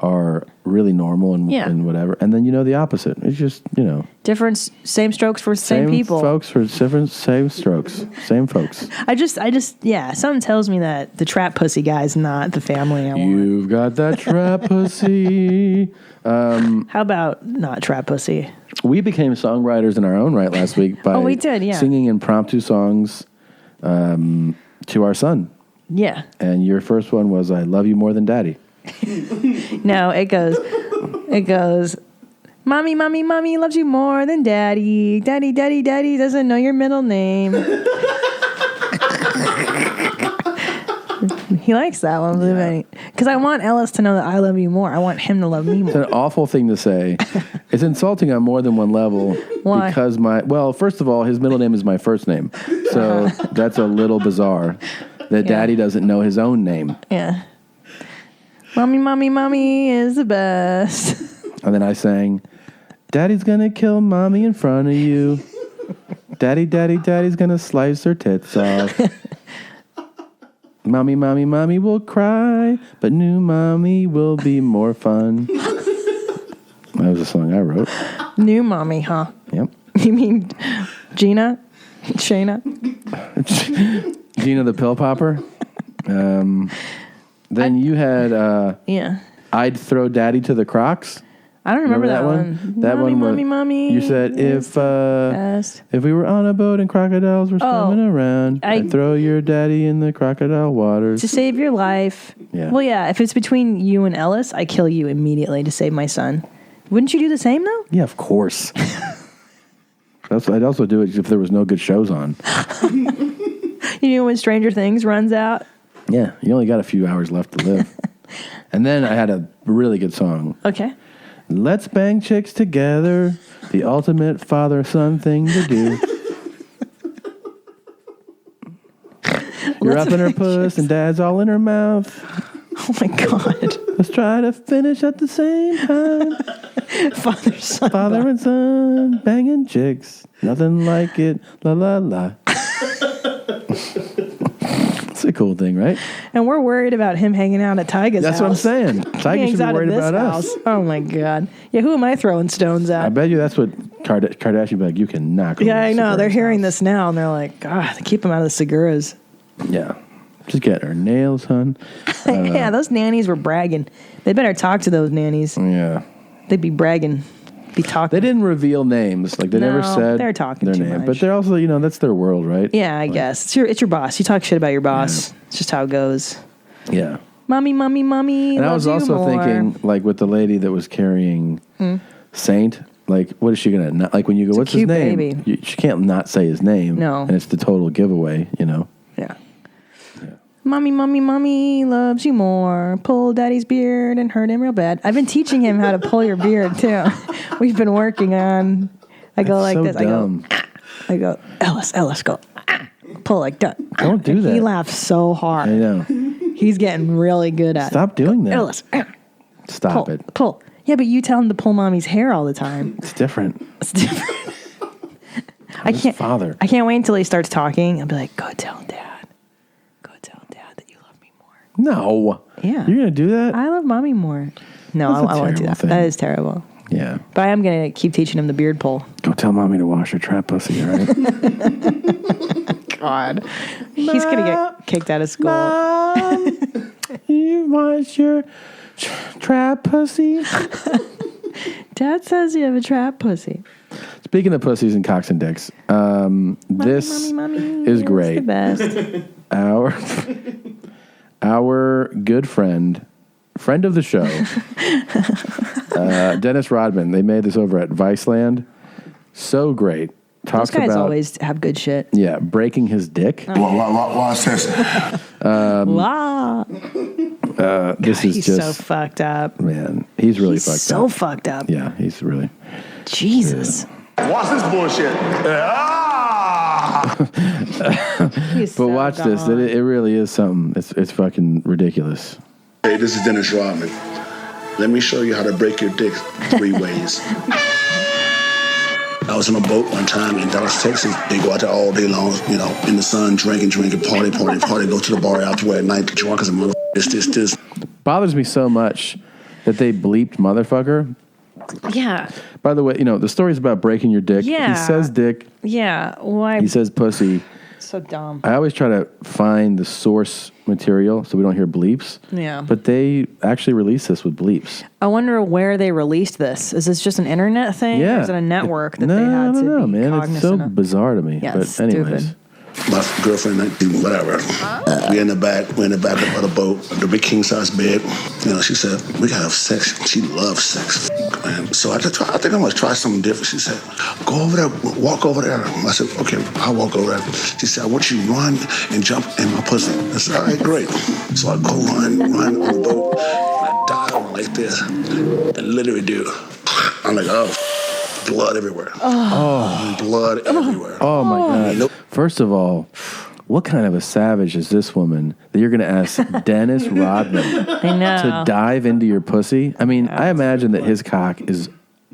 are really normal and whatever. And then you know the opposite. It's just, Different, same strokes for same people. Folks for same strokes. Same folks. I just, something tells me that the trap pussy guy is not the family I want. You've got that trap pussy. How about not trap pussy? We became songwriters in our own right last week by we did, yeah. singing impromptu songs to our son. Yeah. And your first one was I Love You More Than Daddy. No, it goes, Mommy, mommy, mommy loves you more than daddy. Daddy, daddy, daddy doesn't know your middle name. He likes that one. Because I want Ellis to know that I love you more. I want him to love me more. It's an awful thing to say. It's insulting on more than one level. Why? Because first of all, his middle name is my first name. So that's a little bizarre that daddy doesn't know his own name. Yeah. Mommy, mommy, mommy is the best. And then I sang, Daddy's gonna kill mommy in front of you. Daddy, daddy, daddy's gonna slice her tits off. Mommy, mommy, mommy will cry, but new mommy will be more fun. That was a song I wrote. New mommy, huh? Yep. You mean Gina? Shayna? Gina the pill popper. Then you had I'd throw daddy to the Crocs. I don't remember that one. That mommy, one was, mommy, mommy. You said if we were on a boat and crocodiles were swimming around, I'd throw your daddy in the crocodile waters to save your life. Yeah. Well, yeah. If it's between you and Ellis, I kill you immediately to save my son. Wouldn't you do the same though? Yeah, of course. I'd also do it if there was no good shows on. You know when Stranger Things runs out? Yeah, you only got a few hours left to live. And then I had a really good song. Okay. Let's bang chicks together, the ultimate father-son thing to do. You're up in her puss and dad's all in her mouth. Oh my God. Let's try to finish at the same time. Father and son, banging chicks. Nothing like it, la la la. It's a cool thing, right? And we're worried about him hanging out at Tyga's house. That's what I'm saying. Tyga should be worried about us. Oh my God. Yeah, who am I throwing stones at? I bet you that's what Kardashian be like, you can knock on. Yeah, I know. They're hearing this now and they're like, God, keep him out of the Seguras. Yeah. Just get her nails, hun. Yeah, those nannies were bragging. They better talk to those nannies. Yeah. They'd be bragging. Be talking. They didn't reveal names. Like, they never said they're talking their too name. much. But they're also, that's their world, right? Yeah, I guess. It's your boss. You talk shit about your boss. Yeah. It's just how it goes. Yeah. Mommy, mommy, mommy. And I was also thinking, like, with the lady that was carrying Saint, like, what is she going to, like, when you go, what's his name? Baby. She can't not say his name. No. And it's the total giveaway, Yeah. Mommy, mommy, mommy loves you more. Pull daddy's beard and hurt him real bad. I've been teaching him how to pull your beard, too. We've been working on, I go like so this. Dumb. I go, Ellis, go. Pull like that. Don't do that. He laughs so hard. I know. He's getting really good at it. Stop doing that. Ellis. Stop it. Pull. Yeah, but you tell him to pull mommy's hair all the time. It's different. I can't. Father. I can't wait until he starts talking. I'll be like, go tell Dad. Go tell Dad that you love me more. No. Yeah. You're gonna do that? I love mommy more. No, That's a I won't do terrible that. thing. That is terrible. Yeah. But I am gonna keep teaching him the beard pull. Go tell mommy to wash her trap pussy, all right? God. He's gonna get kicked out of school. Mom, you wash your trap pussy? Dad says you have a trap pussy. Speaking of pussies and cocks and dicks, this mommy, is it's great. the best. Our good friend of the show, Dennis Rodman. They made this over at Viceland. So great. Those guys always have good shit. Yeah, breaking his dick. Watch this. Wow. This is He's just so fucked up. Man, he's really fucked up. So fucked up. Yeah, he's really. Jesus. Watch this bullshit. But watch this. It really is something. It's fucking ridiculous. Hey, this is Dennis Rodman. Let me show you how to break your dick 3 ways. I was on a boat one time in Dallas, Texas. They go out there all day long, you know, in the sun, drinking, party, go to the bar after at night, drunk as a motherfucker. This. Bothers me so much that they bleeped motherfucker. Yeah. By the way, you know, the story's about breaking your dick. Yeah. He says dick. Yeah. Why? He says pussy. So dumb. I always try to find the source material so we don't hear bleeps. Yeah. But they actually released this with bleeps. I wonder where they released this. Is this just an internet thing? Yeah. Or is it a network that No, they had I don't to know, be man. It's so cognizant of? bizarre to me. Yeah, but it's anyways. stupid. My girlfriend, whatever. We're in the back of the boat, the big king size bed. You know, she said, we gotta have sex. She loves sex. And so I think I'm gonna try something different. She said, go over there, walk over there. I said, okay, I'll walk over there. She said, I want you to run and jump in my pussy. I said, all right, great. So I go run on the boat, and I dive like this, and literally do. I'm like, oh, blood everywhere. Oh. Blood everywhere. Oh my God. First of all, what kind of a savage is this woman that you're going to ask Dennis Rodman to dive into your pussy? I mean, I imagine that his cock is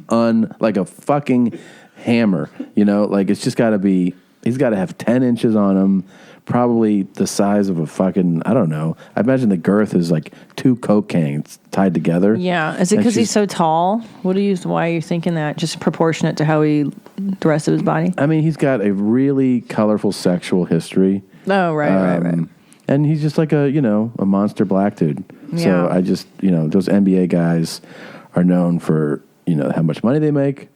like a fucking hammer, you know? Like, it's just got to be, he's got to have 10 inches on him, probably the size of a fucking, I don't know. I imagine the girth is like 2 Coke cans tied together. Yeah. Is it because he's so tall? Why are you thinking that? Just proportionate to how the rest of his body? I mean, he's got a really colorful sexual history. Oh, right. And he's just like a monster black dude. Yeah. So I just, those NBA guys are known for, how much money they make,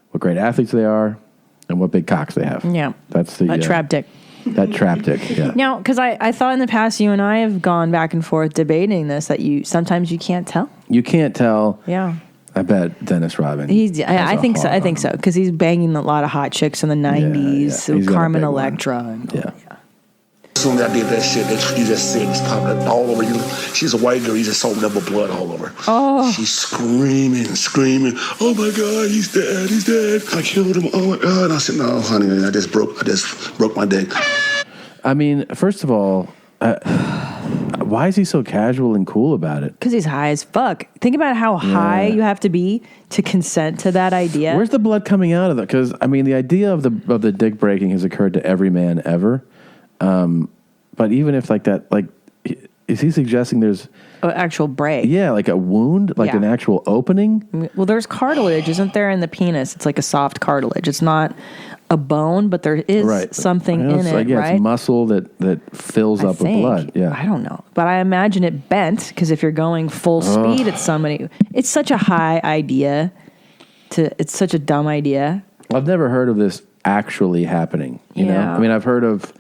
what great athletes they are, and what big cocks they have. Yeah. That's the trap dick. That trap dick, yeah. Now, because I thought in the past you and I have gone back and forth debating this, that sometimes you can't tell. You can't tell. Yeah. I bet Dennis Rodman. I think so. I think so because he's banging a lot of hot chicks in the '90s, He's got a Carmen big one. Electra. Yeah. As soon as I did that shit, you just see it's popping all over you. She's a white girl. You just saw double blood all over. Oh. She's screaming. Oh my God, he's dead. I killed him. Oh my God. And I said, no, honey, I just broke my dick. I mean, first of all, why is he so casual and cool about it? Because he's high as fuck. Think about how high you have to be to consent to that idea. Where's the blood coming out of that? Because I mean, the idea of the dick breaking has occurred to every man ever. But even if is he suggesting there's an actual break? Yeah, like a wound, like an actual opening. Well, there's cartilage, isn't there, in the penis? It's like a soft cartilage. It's not a bone, but there is something in it, right? It's muscle that fills up with blood. Yeah, I don't know, but I imagine it bent because if you're going full speed at somebody, it's such a high idea. It's such a dumb idea. I've never heard of this actually happening. You know, I mean, I've heard of.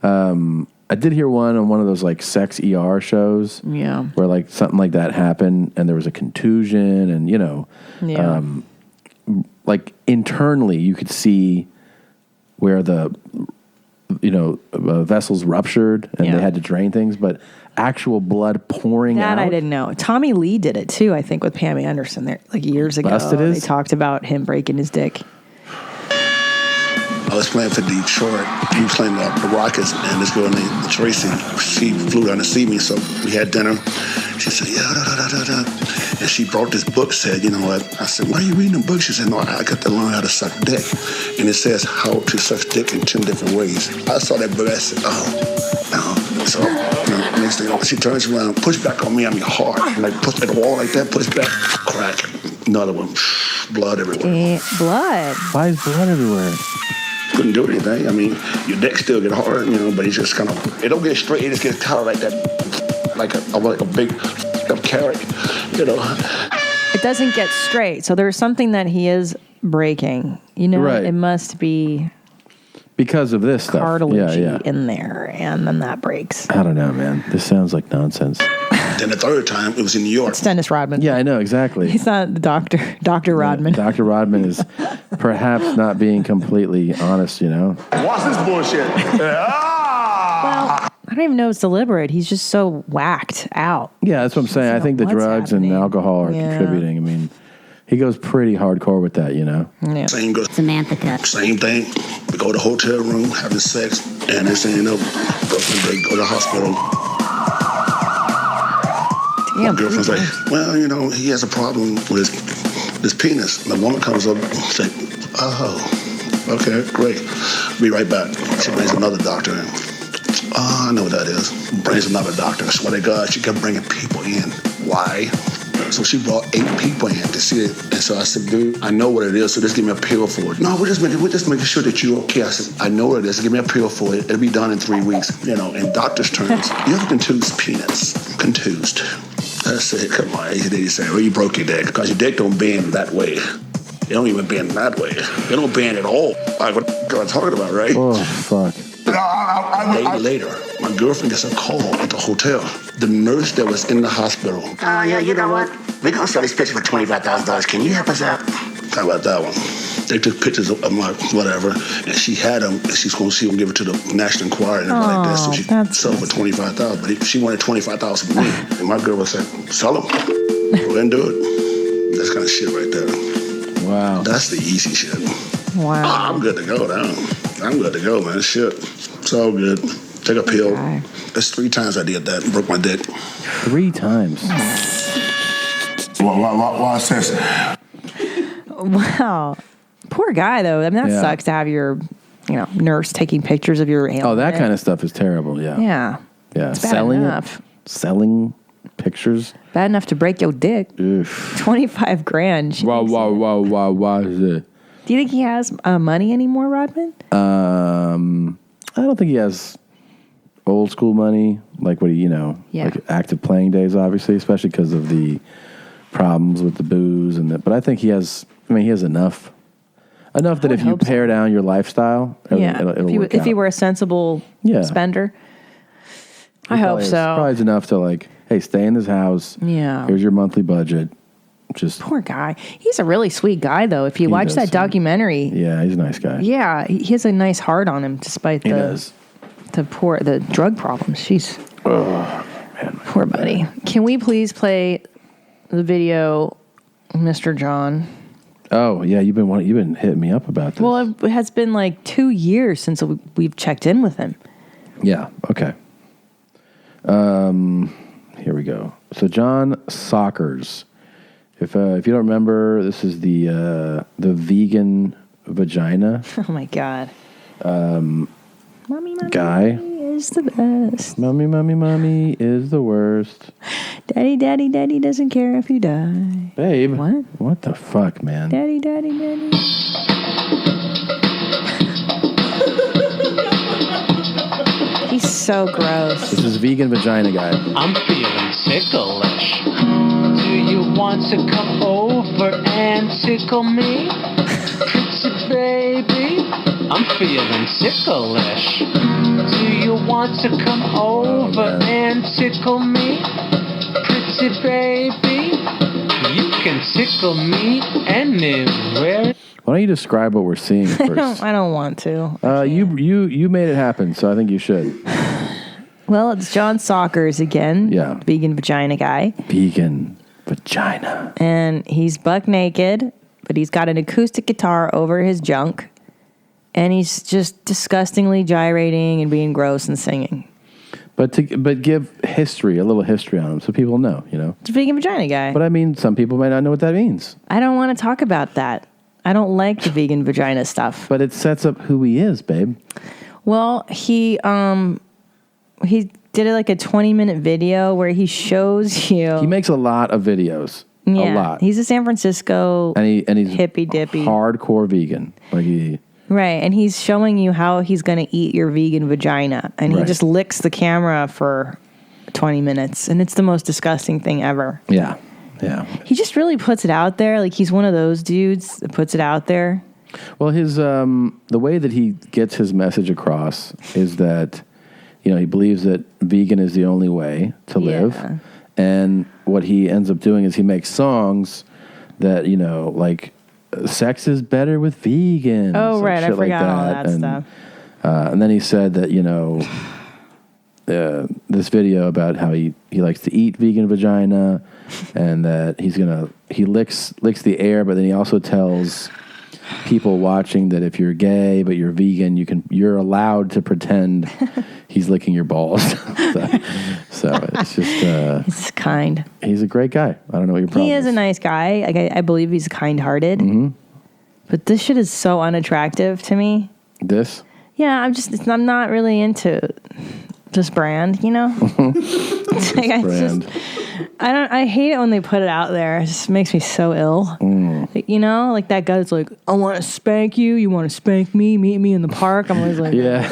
I did hear one on one of those like sex ER shows. Yeah, where like something like that happened, and there was a contusion, and like internally you could see where the vessels ruptured and they had to drain things, but actual blood pouring out. That I didn't know. Tommy Lee did it too, I think, with Pam Anderson there like years ago. Busted they talked about him breaking his dick. I was playing for Detroit. He was playing the Rockets, and this girl named Tracy, she flew down to see me, so we had dinner. She said, and she brought this book, said, you know what? I said, why are you reading the book? She said, no, I got to learn how to suck dick. And it says how to suck dick in 10 different ways. I saw that book, I said, no. So, next thing you know, she turns around, push back on me, hard. Like, push at the wall like that, push back, crack. Another one, blood everywhere. Blood? Why is blood everywhere? Couldn't do anything. I mean, your dick still get hard, but it just kind of, it don't get straight, it just gets kind of like that, like a big carrot, It doesn't get straight, so there's something that he is breaking. Right. It must be because of this stuff. cartilage Yeah. in there, and then that breaks. I don't know, man. This sounds like nonsense. Then the third time, it was in New York. It's Dennis Rodman. Yeah, I know, exactly. He's not the doctor. Dr. Rodman. Dr. Rodman is perhaps not being completely honest, Watch this bullshit. Well, I don't even know it's deliberate. He's just so whacked out. Yeah, that's what I'm saying. I think the what's drugs and alcohol are Yeah. contributing. I mean, he goes pretty hardcore with that, Yeah. Same goes. Samantha. Same thing. We go to the hotel room, having sex, and they say, girlfriend, they go to the hospital. Damn. My girlfriend's like, well, he has a problem with his penis. And the woman comes up and says, oh, okay, great. Be right back. She brings another doctor in. Oh, I know what that is. Brings another doctor. I swear to God, she kept bringing people in. Why? So she brought 8 people in to see it. And so I said, dude, I know what it is, so just give me a pill for it. No, we're just making sure that you're okay. I said, I know what it is. Give me a pill for it. It'll be done in 3 weeks. In doctor's terms, you have contused penis. Contused. I said, come on. He said, well, you broke your dick because your dick don't bend that way. It don't even bend that way. It don't bend at all. Like what I'm talking about, right? Oh, fuck. A day later, my girlfriend gets a call at the hotel. The nurse that was in the hospital. Oh, yeah, you know what? We're going to sell this picture for $25,000. Can you help us out? How about that one? They took pictures of my whatever, and she had them, and she's going to give it to the National Enquirer and everything like that. So she sold for $25,000. But she wanted $25,000 from me. And my girl was like, sell them. Go ahead and do it. That's kind of shit right there. Wow. That's the easy shit. Wow. I'm good to go now. I'm good to go, man. Shit. It's all good. Take a pill. Okay. That's 3 times I did that and broke my dick. 3 times. Watch this. Wow. Poor guy, though. I mean, that sucks to have your, nurse taking pictures of your ailment. Oh, that kind of stuff is terrible. Yeah. Yeah. Yeah. It's bad enough. Selling pictures. Bad enough to break your dick. Oof. $25,000. Wow. Is it? Do you think he has money anymore, Rodman? I don't think he has old school money, like what like active playing days, obviously, especially because of the problems with the booze and that. But I think he has. I mean, he has enough that if you pare down your lifestyle, it'll work if out. he were a sensible spender, I hope so. Probably enough to like, hey, stay in this house. Yeah. Here's your monthly budget. Just poor guy. He's a really sweet guy, though. If you watch that documentary, yeah, he's a nice guy. Yeah, he has a nice heart on him, despite the drug problems. Jeez, man, poor buddy. Can we please play the video, Mr. John? Oh yeah, you've been hitting me up about this. Well, it has been like 2 years since we've checked in with him. Yeah. Okay. Here we go. So John Sockers. If you don't remember, this is the vegan vagina. Oh my God. Mommy guy is the best. Mommy is the worst. Daddy doesn't care if you die. Babe. What the fuck, man? Daddy. He's so gross. This is vegan vagina guy. I'm feeling ticklish. Do you want to come over and tickle me? Pretty baby, I'm feeling ticklish. Do you want to come over and tickle me? Pretty baby, you can tickle me anywhere. Why don't you describe what we're seeing first? I don't want to. You made it happen, so I think you should. Well, it's John Sockers again. Yeah. Vegan vagina guy. Vegan vagina. And he's buck naked, but he's got an acoustic guitar over his junk. And he's just disgustingly gyrating and being gross and singing. But give history, a little history on him, so people know. It's a vegan vagina guy. But I mean, some people might not know what that means. I don't want to talk about that. I don't like the vegan vagina stuff. But it sets up who he is, babe. Well, he did like a 20-minute video where he shows you. He makes a lot of videos. Yeah, a lot. He's a San Francisco and he's hippy dippy, hardcore vegan. Right, and he's showing you how he's going to eat your vegan vagina, and he just licks the camera for 20 minutes, and it's the most disgusting thing ever. Yeah. He just really puts it out there, like he's one of those dudes that puts it out there. Well, his the way that he gets his message across is that he believes that vegan is the only way to live, and what he ends up doing is he makes songs that like. Sex is better with vegans. Oh, right. I forgot like all that stuff. And then he said that, this video about how he likes to eat vegan vagina and that he licks the air, but then he also tells people watching that if you're gay but you're vegan, you're allowed to pretend he's licking your balls. so it's just he's kind. He's a great guy. I don't know what your problem is. He is a nice guy. I believe he's kind-hearted. Mm-hmm. But this shit is so unattractive to me. This? Yeah, I'm not really into this brand, It's like, brand. I hate it when they put it out there. It just makes me so ill. Like that guy's like, I want to spank you. You want to spank me? Meet me in the park. I'm always like, yeah.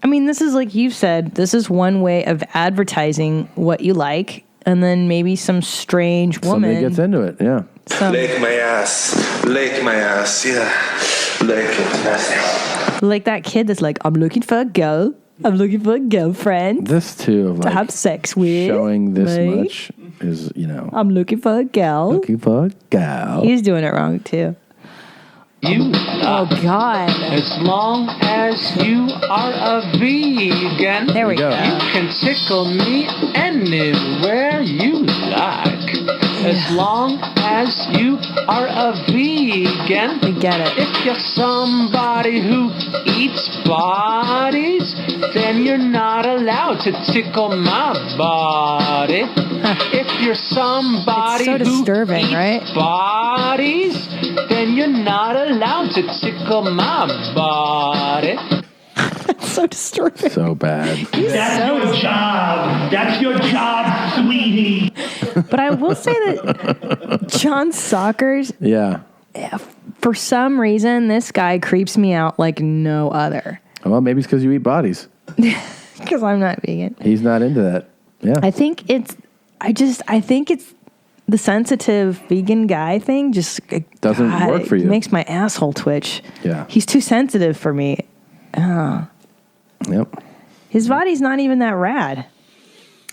I mean, this is like you've said, this is one way of advertising what you like. And then maybe some strange woman. Somebody gets into it, yeah. Lick my ass, yeah. Lick it. Like that kid that's like, I'm looking for a girl. I'm looking for a girlfriend. This too of to have sex with. Showing this right? much is, I'm looking for a gal. Looking for a gal. He's doing it wrong too. Oh God! As long as you are a vegan, there we go. You can tickle me anywhere you like. As long as you are a vegan, I get it. If you're somebody who eats bodies, then you're not allowed to tickle my body. If you're somebody it's so disturbing, who right? eats bodies, then you're not allowed to tickle my body. That's so disturbing. So bad. That's your job. That's your job, sweetie. But I will say that John Sockers, for some reason, this guy creeps me out like no other. Well, maybe it's because you eat bodies. Because I'm not vegan. He's not into that. Yeah. I think it's the sensitive vegan guy thing just doesn't work for you. It makes my asshole twitch. Yeah. He's too sensitive for me. Oh. Yep. His body's not even that rad.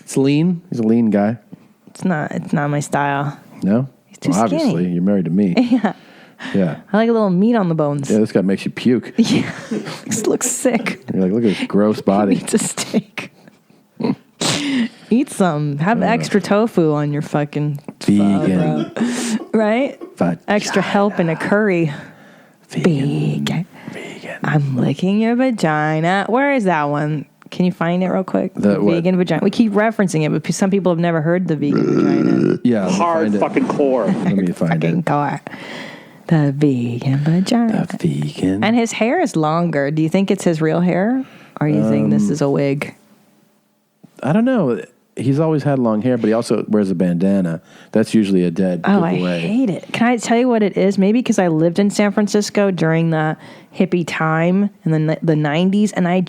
It's lean. He's a lean guy. It's not my style. No? He's too skinny. Obviously, you're married to me. Yeah. Yeah. I like a little meat on the bones. Yeah, this guy makes you puke. Yeah. This looks sick. You're like, look at this gross body. Eats a steak. Eat some. Have extra tofu on your fucking vegan. Right? Vagina. Extra help in a curry. Vegan. I'm licking your vagina. Where is that one? Can you find it real quick? The vegan vagina. We keep referencing it, but some people have never heard the vegan vagina. Yeah. Hard fucking core. Let me find it. Core. The vegan vagina. The vegan. And his hair is longer. Do you think it's his real hair? Or you think this is a wig? I don't know. He's always had long hair, but he also wears a bandana. That's usually a dead giveaway. I hate it. Can I tell you what it is? Maybe because I lived in San Francisco during the hippie time in the 90s, and I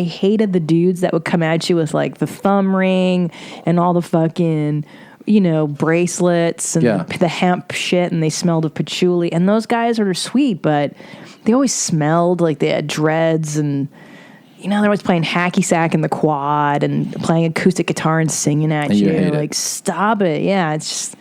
hated the dudes that would come at you with like the thumb ring and all the fucking, bracelets and the hemp shit, and they smelled of patchouli. And those guys are sweet, but they always smelled like they had dreads and... they're always playing hacky sack in the quad and playing acoustic guitar and singing at you. Like, stop it. Yeah, it's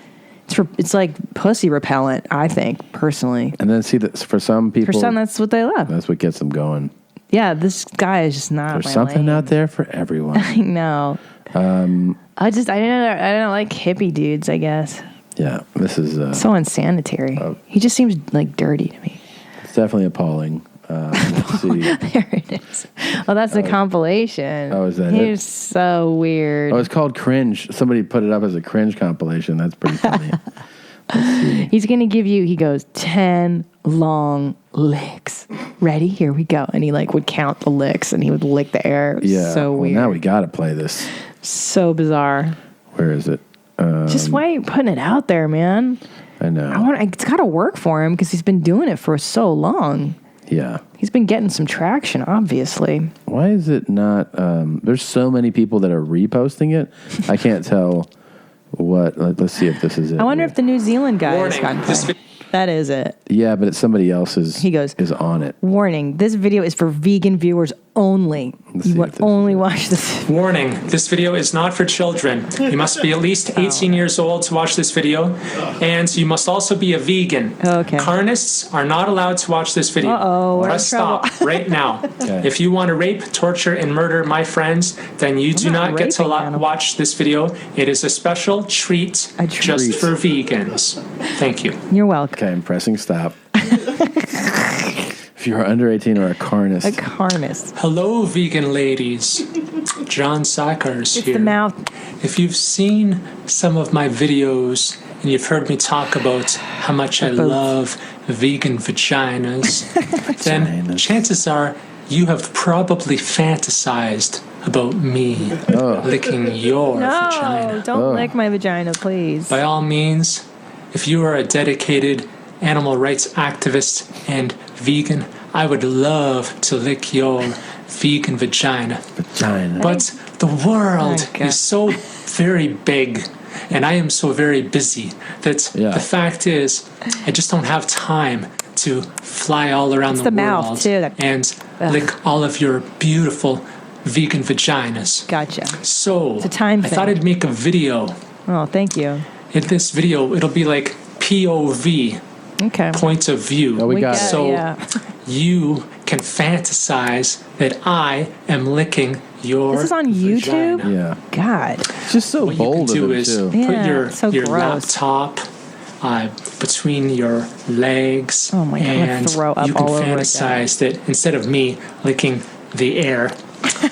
like pussy repellent, I think, personally. And then see that for some people... For some, that's what they love. That's what gets them going. Yeah, this guy is just not There's something out there for everyone. I know. I don't like hippie dudes, I guess. Yeah, this is... so unsanitary. He just seems like dirty to me. It's definitely appalling. Let's see. There it is. Oh, that's a compilation. Oh, is that He's it? so weird. Oh, it's called Cringe. Somebody put it up as a cringe compilation. That's pretty funny. He's going to give you, he goes, 10 long licks. Ready? Here we go. And he like would count the licks and he would lick the air. It was so weird. Now we got to play this. So bizarre. Where is it? Just why are you putting it out there, man? I know. It's got to work for him because he's been doing it for so long. Yeah. He's been getting some traction, obviously. Why is it not? There's so many people that are reposting it. I can't tell what. Let's see if this is it. I wonder if the New Zealand guy has gotten play. That is it. Yeah, but it's somebody else's. He goes, is on it. Warning, this video is for vegan viewers only. You would only watch this. Warning, this video is not for children. You must be at least 18 years old to watch this video, and you must also be a vegan. Okay. Carnists are not allowed to watch this video. Uh-oh, Press stop right now. If you want to rape, torture, and murder my friends, then you do not get to watch this video. It is a special treat, just for vegans. Thank you. You're welcome. Okay, I'm pressing stop. If you're under 18 or a carnist. A carnist. Hello, vegan ladies. John Sackers here. It's the mouth. If you've seen some of my videos and you've heard me talk about how much I love vegan vaginas, then chances are you have probably fantasized about me licking your vagina. No, don't lick my vagina, please. By all means, if you are a dedicated animal rights activist and vegan, I would love to lick your vegan vagina. But the world is so very big, and I am so very busy that the fact is, I just don't have time to fly all around the world and lick all of your beautiful vegan vaginas. Gotcha. So it's a time I thought I'd make a video. Oh, thank you. In this video, it'll be like POV. Okay. Point of view. Oh, we got it. So you can fantasize that I am licking your This is on YouTube? vagina. Yeah. God. It's just so What bold you can do of him, is too. put your gross. laptop between your legs, Oh my God, I'm gonna and throw up you can all over fantasize that instead of me licking the air,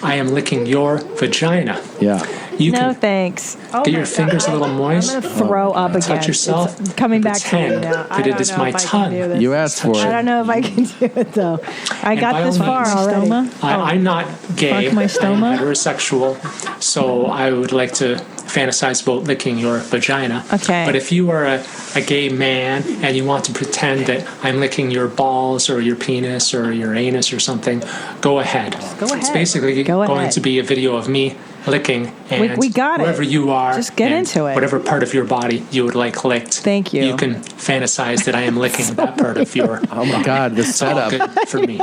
I am licking your vagina. Yeah. You No, can thanks. Oh get my your fingers God. a little moist. I'm going to throw up again. Touch yourself. It's coming back to me Pretend now. I that it don't is know my if I can tongue. do this. You asked for I it. don't know if I can do it, though. I And got by this all far means, already. I'm not gay. Fuck my stoma? I'm heterosexual, so I would like to fantasize about licking your vagina. Okay. But if you are a gay man and you want to pretend that I'm licking your balls or your penis or your anus or something, go ahead. Go ahead. It's basically going ahead. to be a video of me licking, and We got it. wherever you are, Just get and into it. whatever part of your body you would like licked. Thank you. You can fantasize that I am licking that part of your. Oh my God, the It's all setup. good for me.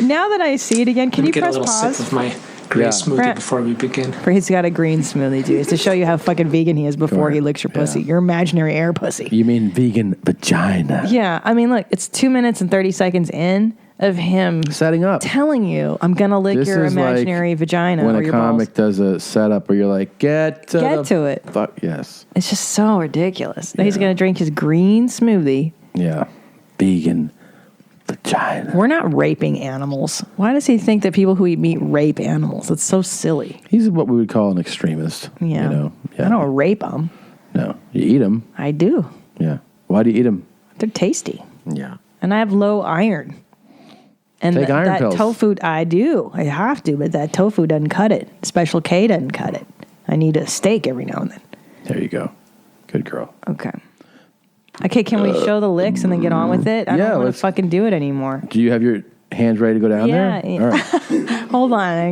Now that I see it again, can you Get a press little pause? sip of my green smoothie Brent. before we begin. He's got a green smoothie, dude. It's to show you how fucking vegan he is before he licks your pussy. Your imaginary air pussy. You mean vegan vagina? Yeah, I mean, look, it's 2 minutes and 30 seconds in of him setting up, telling you, "I'm gonna lick This your is imaginary vagina." When or a your comic does a setup where you're like, get to it. Fuck yes. It's just so ridiculous. Now he's gonna drink his green smoothie. Yeah. Vegan vagina. We're not raping animals. Why does he think that people who eat meat rape animals? It's so silly. He's what we would call an extremist. Yeah. You know? I don't rape them. No. You eat them. I do. Yeah. Why do you eat them? They're tasty. Yeah. And I have low iron. And Take iron that pills. tofu, I do. I have to, but that tofu doesn't cut it. Special K doesn't cut it. I need a steak every now and then. There you go. Good girl. Okay. Okay, can we show the licks and then get on with it? I don't want to fucking do it anymore. Do you have your hands ready to go down there? Yeah. All right. Hold on, I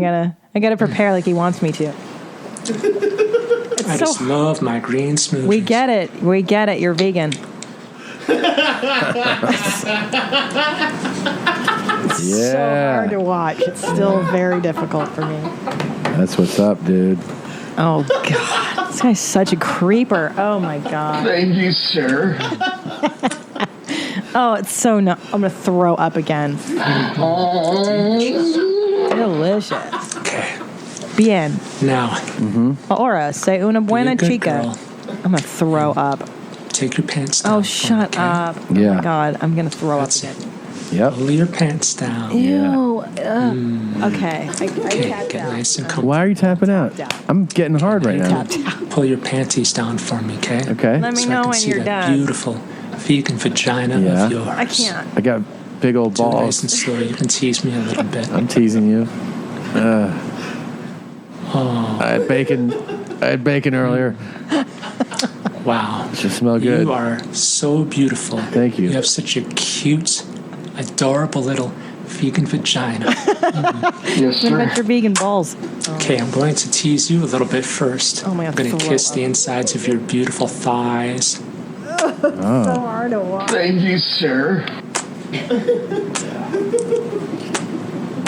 gotta prepare like he wants me to. I just love my green smoothie. We get it. You're vegan. It's so hard to watch. It's still very difficult for me. That's what's up, dude. Oh God, this guy's such a creeper. Oh my God. Thank you, sir. Oh, it's so no. I'm gonna throw up again. Delicious. Okay. Bien. Now. Ahora, say una buena Be a good chica. girl. I'm gonna throw up. Take your pants down. Oh, shut up. Oh Yeah. my God, I'm gonna throw up again. Yep. Pull your pants down. Ew. Okay. I tapped Get out. nice and comfortable. Why are you tapping out? I'm getting hard right now. Pull your panties down for me, okay? Okay. Let me so know I can when see you're that done. beautiful vegan vagina Yeah. of yours. I can't. I got big old Do it nice balls. and slow. You can tease me a little bit. I'm teasing you. I had bacon earlier. Wow. Just smell good. You are so beautiful. Thank you. You have such a cute, adorable little vegan vagina. Yes, What about your vegan balls? Okay, I'm going to tease you a little bit first. Oh my God, I'm going to throw kiss up. the insides of your beautiful thighs. So hard to watch. Thank you, sir.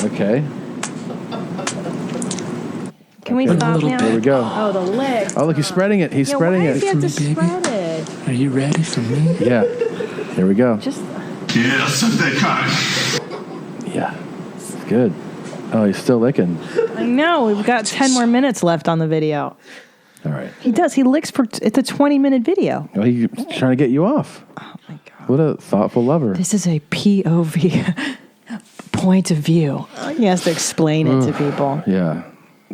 Okay. Can we Okay. stop now? There we go. Oh, the leg. Oh, look, he's spreading it. He's spreading why it. does he have to Baby. spread it? Are you ready for me? Yeah. Here we go. Just Yes, they kind. Yeah. It's good. Oh, he's still licking. I know. We've got 10 more minutes left on the video. All right. He does. He licks for. It's a 20-minute video. Oh, he's trying to get you off. Oh my God. What a thoughtful lover. This is a POV point of view. He has to explain it to people. Yeah.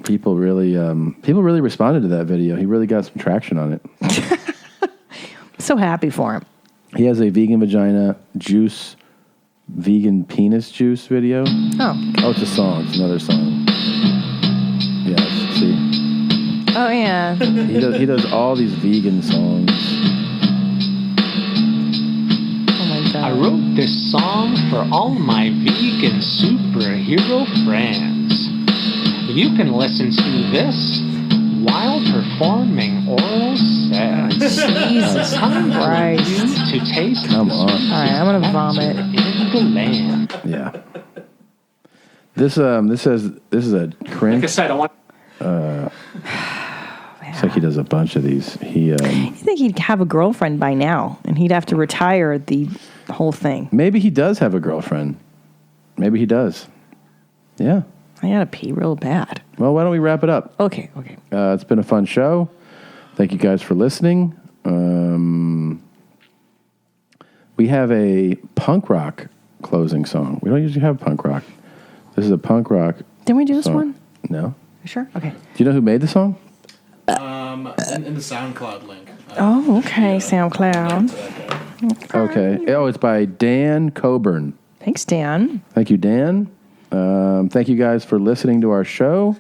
People really responded to that video. He really got some traction on it. So happy for him. He has a vegan vagina juice, vegan penis juice video. Oh. Oh, it's a song. It's another song. Yeah, see. Oh yeah. He does all these vegan songs. Oh my God. I wrote this song for all my vegan superhero friends. You can listen to this while performing oral sex. Jesus Christ. To taste Come on. All right, I'm gonna vomit. in the land. Yeah. This is a cringe. Like I said, I want. It's like he does a bunch of these. You think he'd have a girlfriend by now, and he'd have to retire the whole thing. Maybe he does have a girlfriend. Maybe he does. Yeah. I gotta pee real bad. Well, why don't we wrap it up? Okay. It's been a fun show. Thank you guys for listening. We have a punk rock closing song. We don't usually have punk rock. This is a punk rock. Didn't we do this song. one? No. You sure? Okay. Do you know who made the song? In the SoundCloud link. Oh, okay. SoundCloud. Okay. Oh, it's by Dan Coburn. Thanks, Dan. Thank you, Dan. Thank you guys for listening to our show.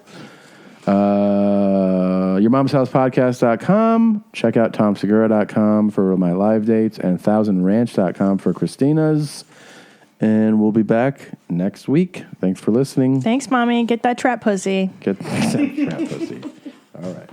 YourMom'sHousePodcast.com. Check out TomSegura.com for my live dates and ThousandRanch.com for Christina's. And we'll be back next week. Thanks for listening. Thanks, Mommy. Get that trap pussy. Get that trap pussy. All right.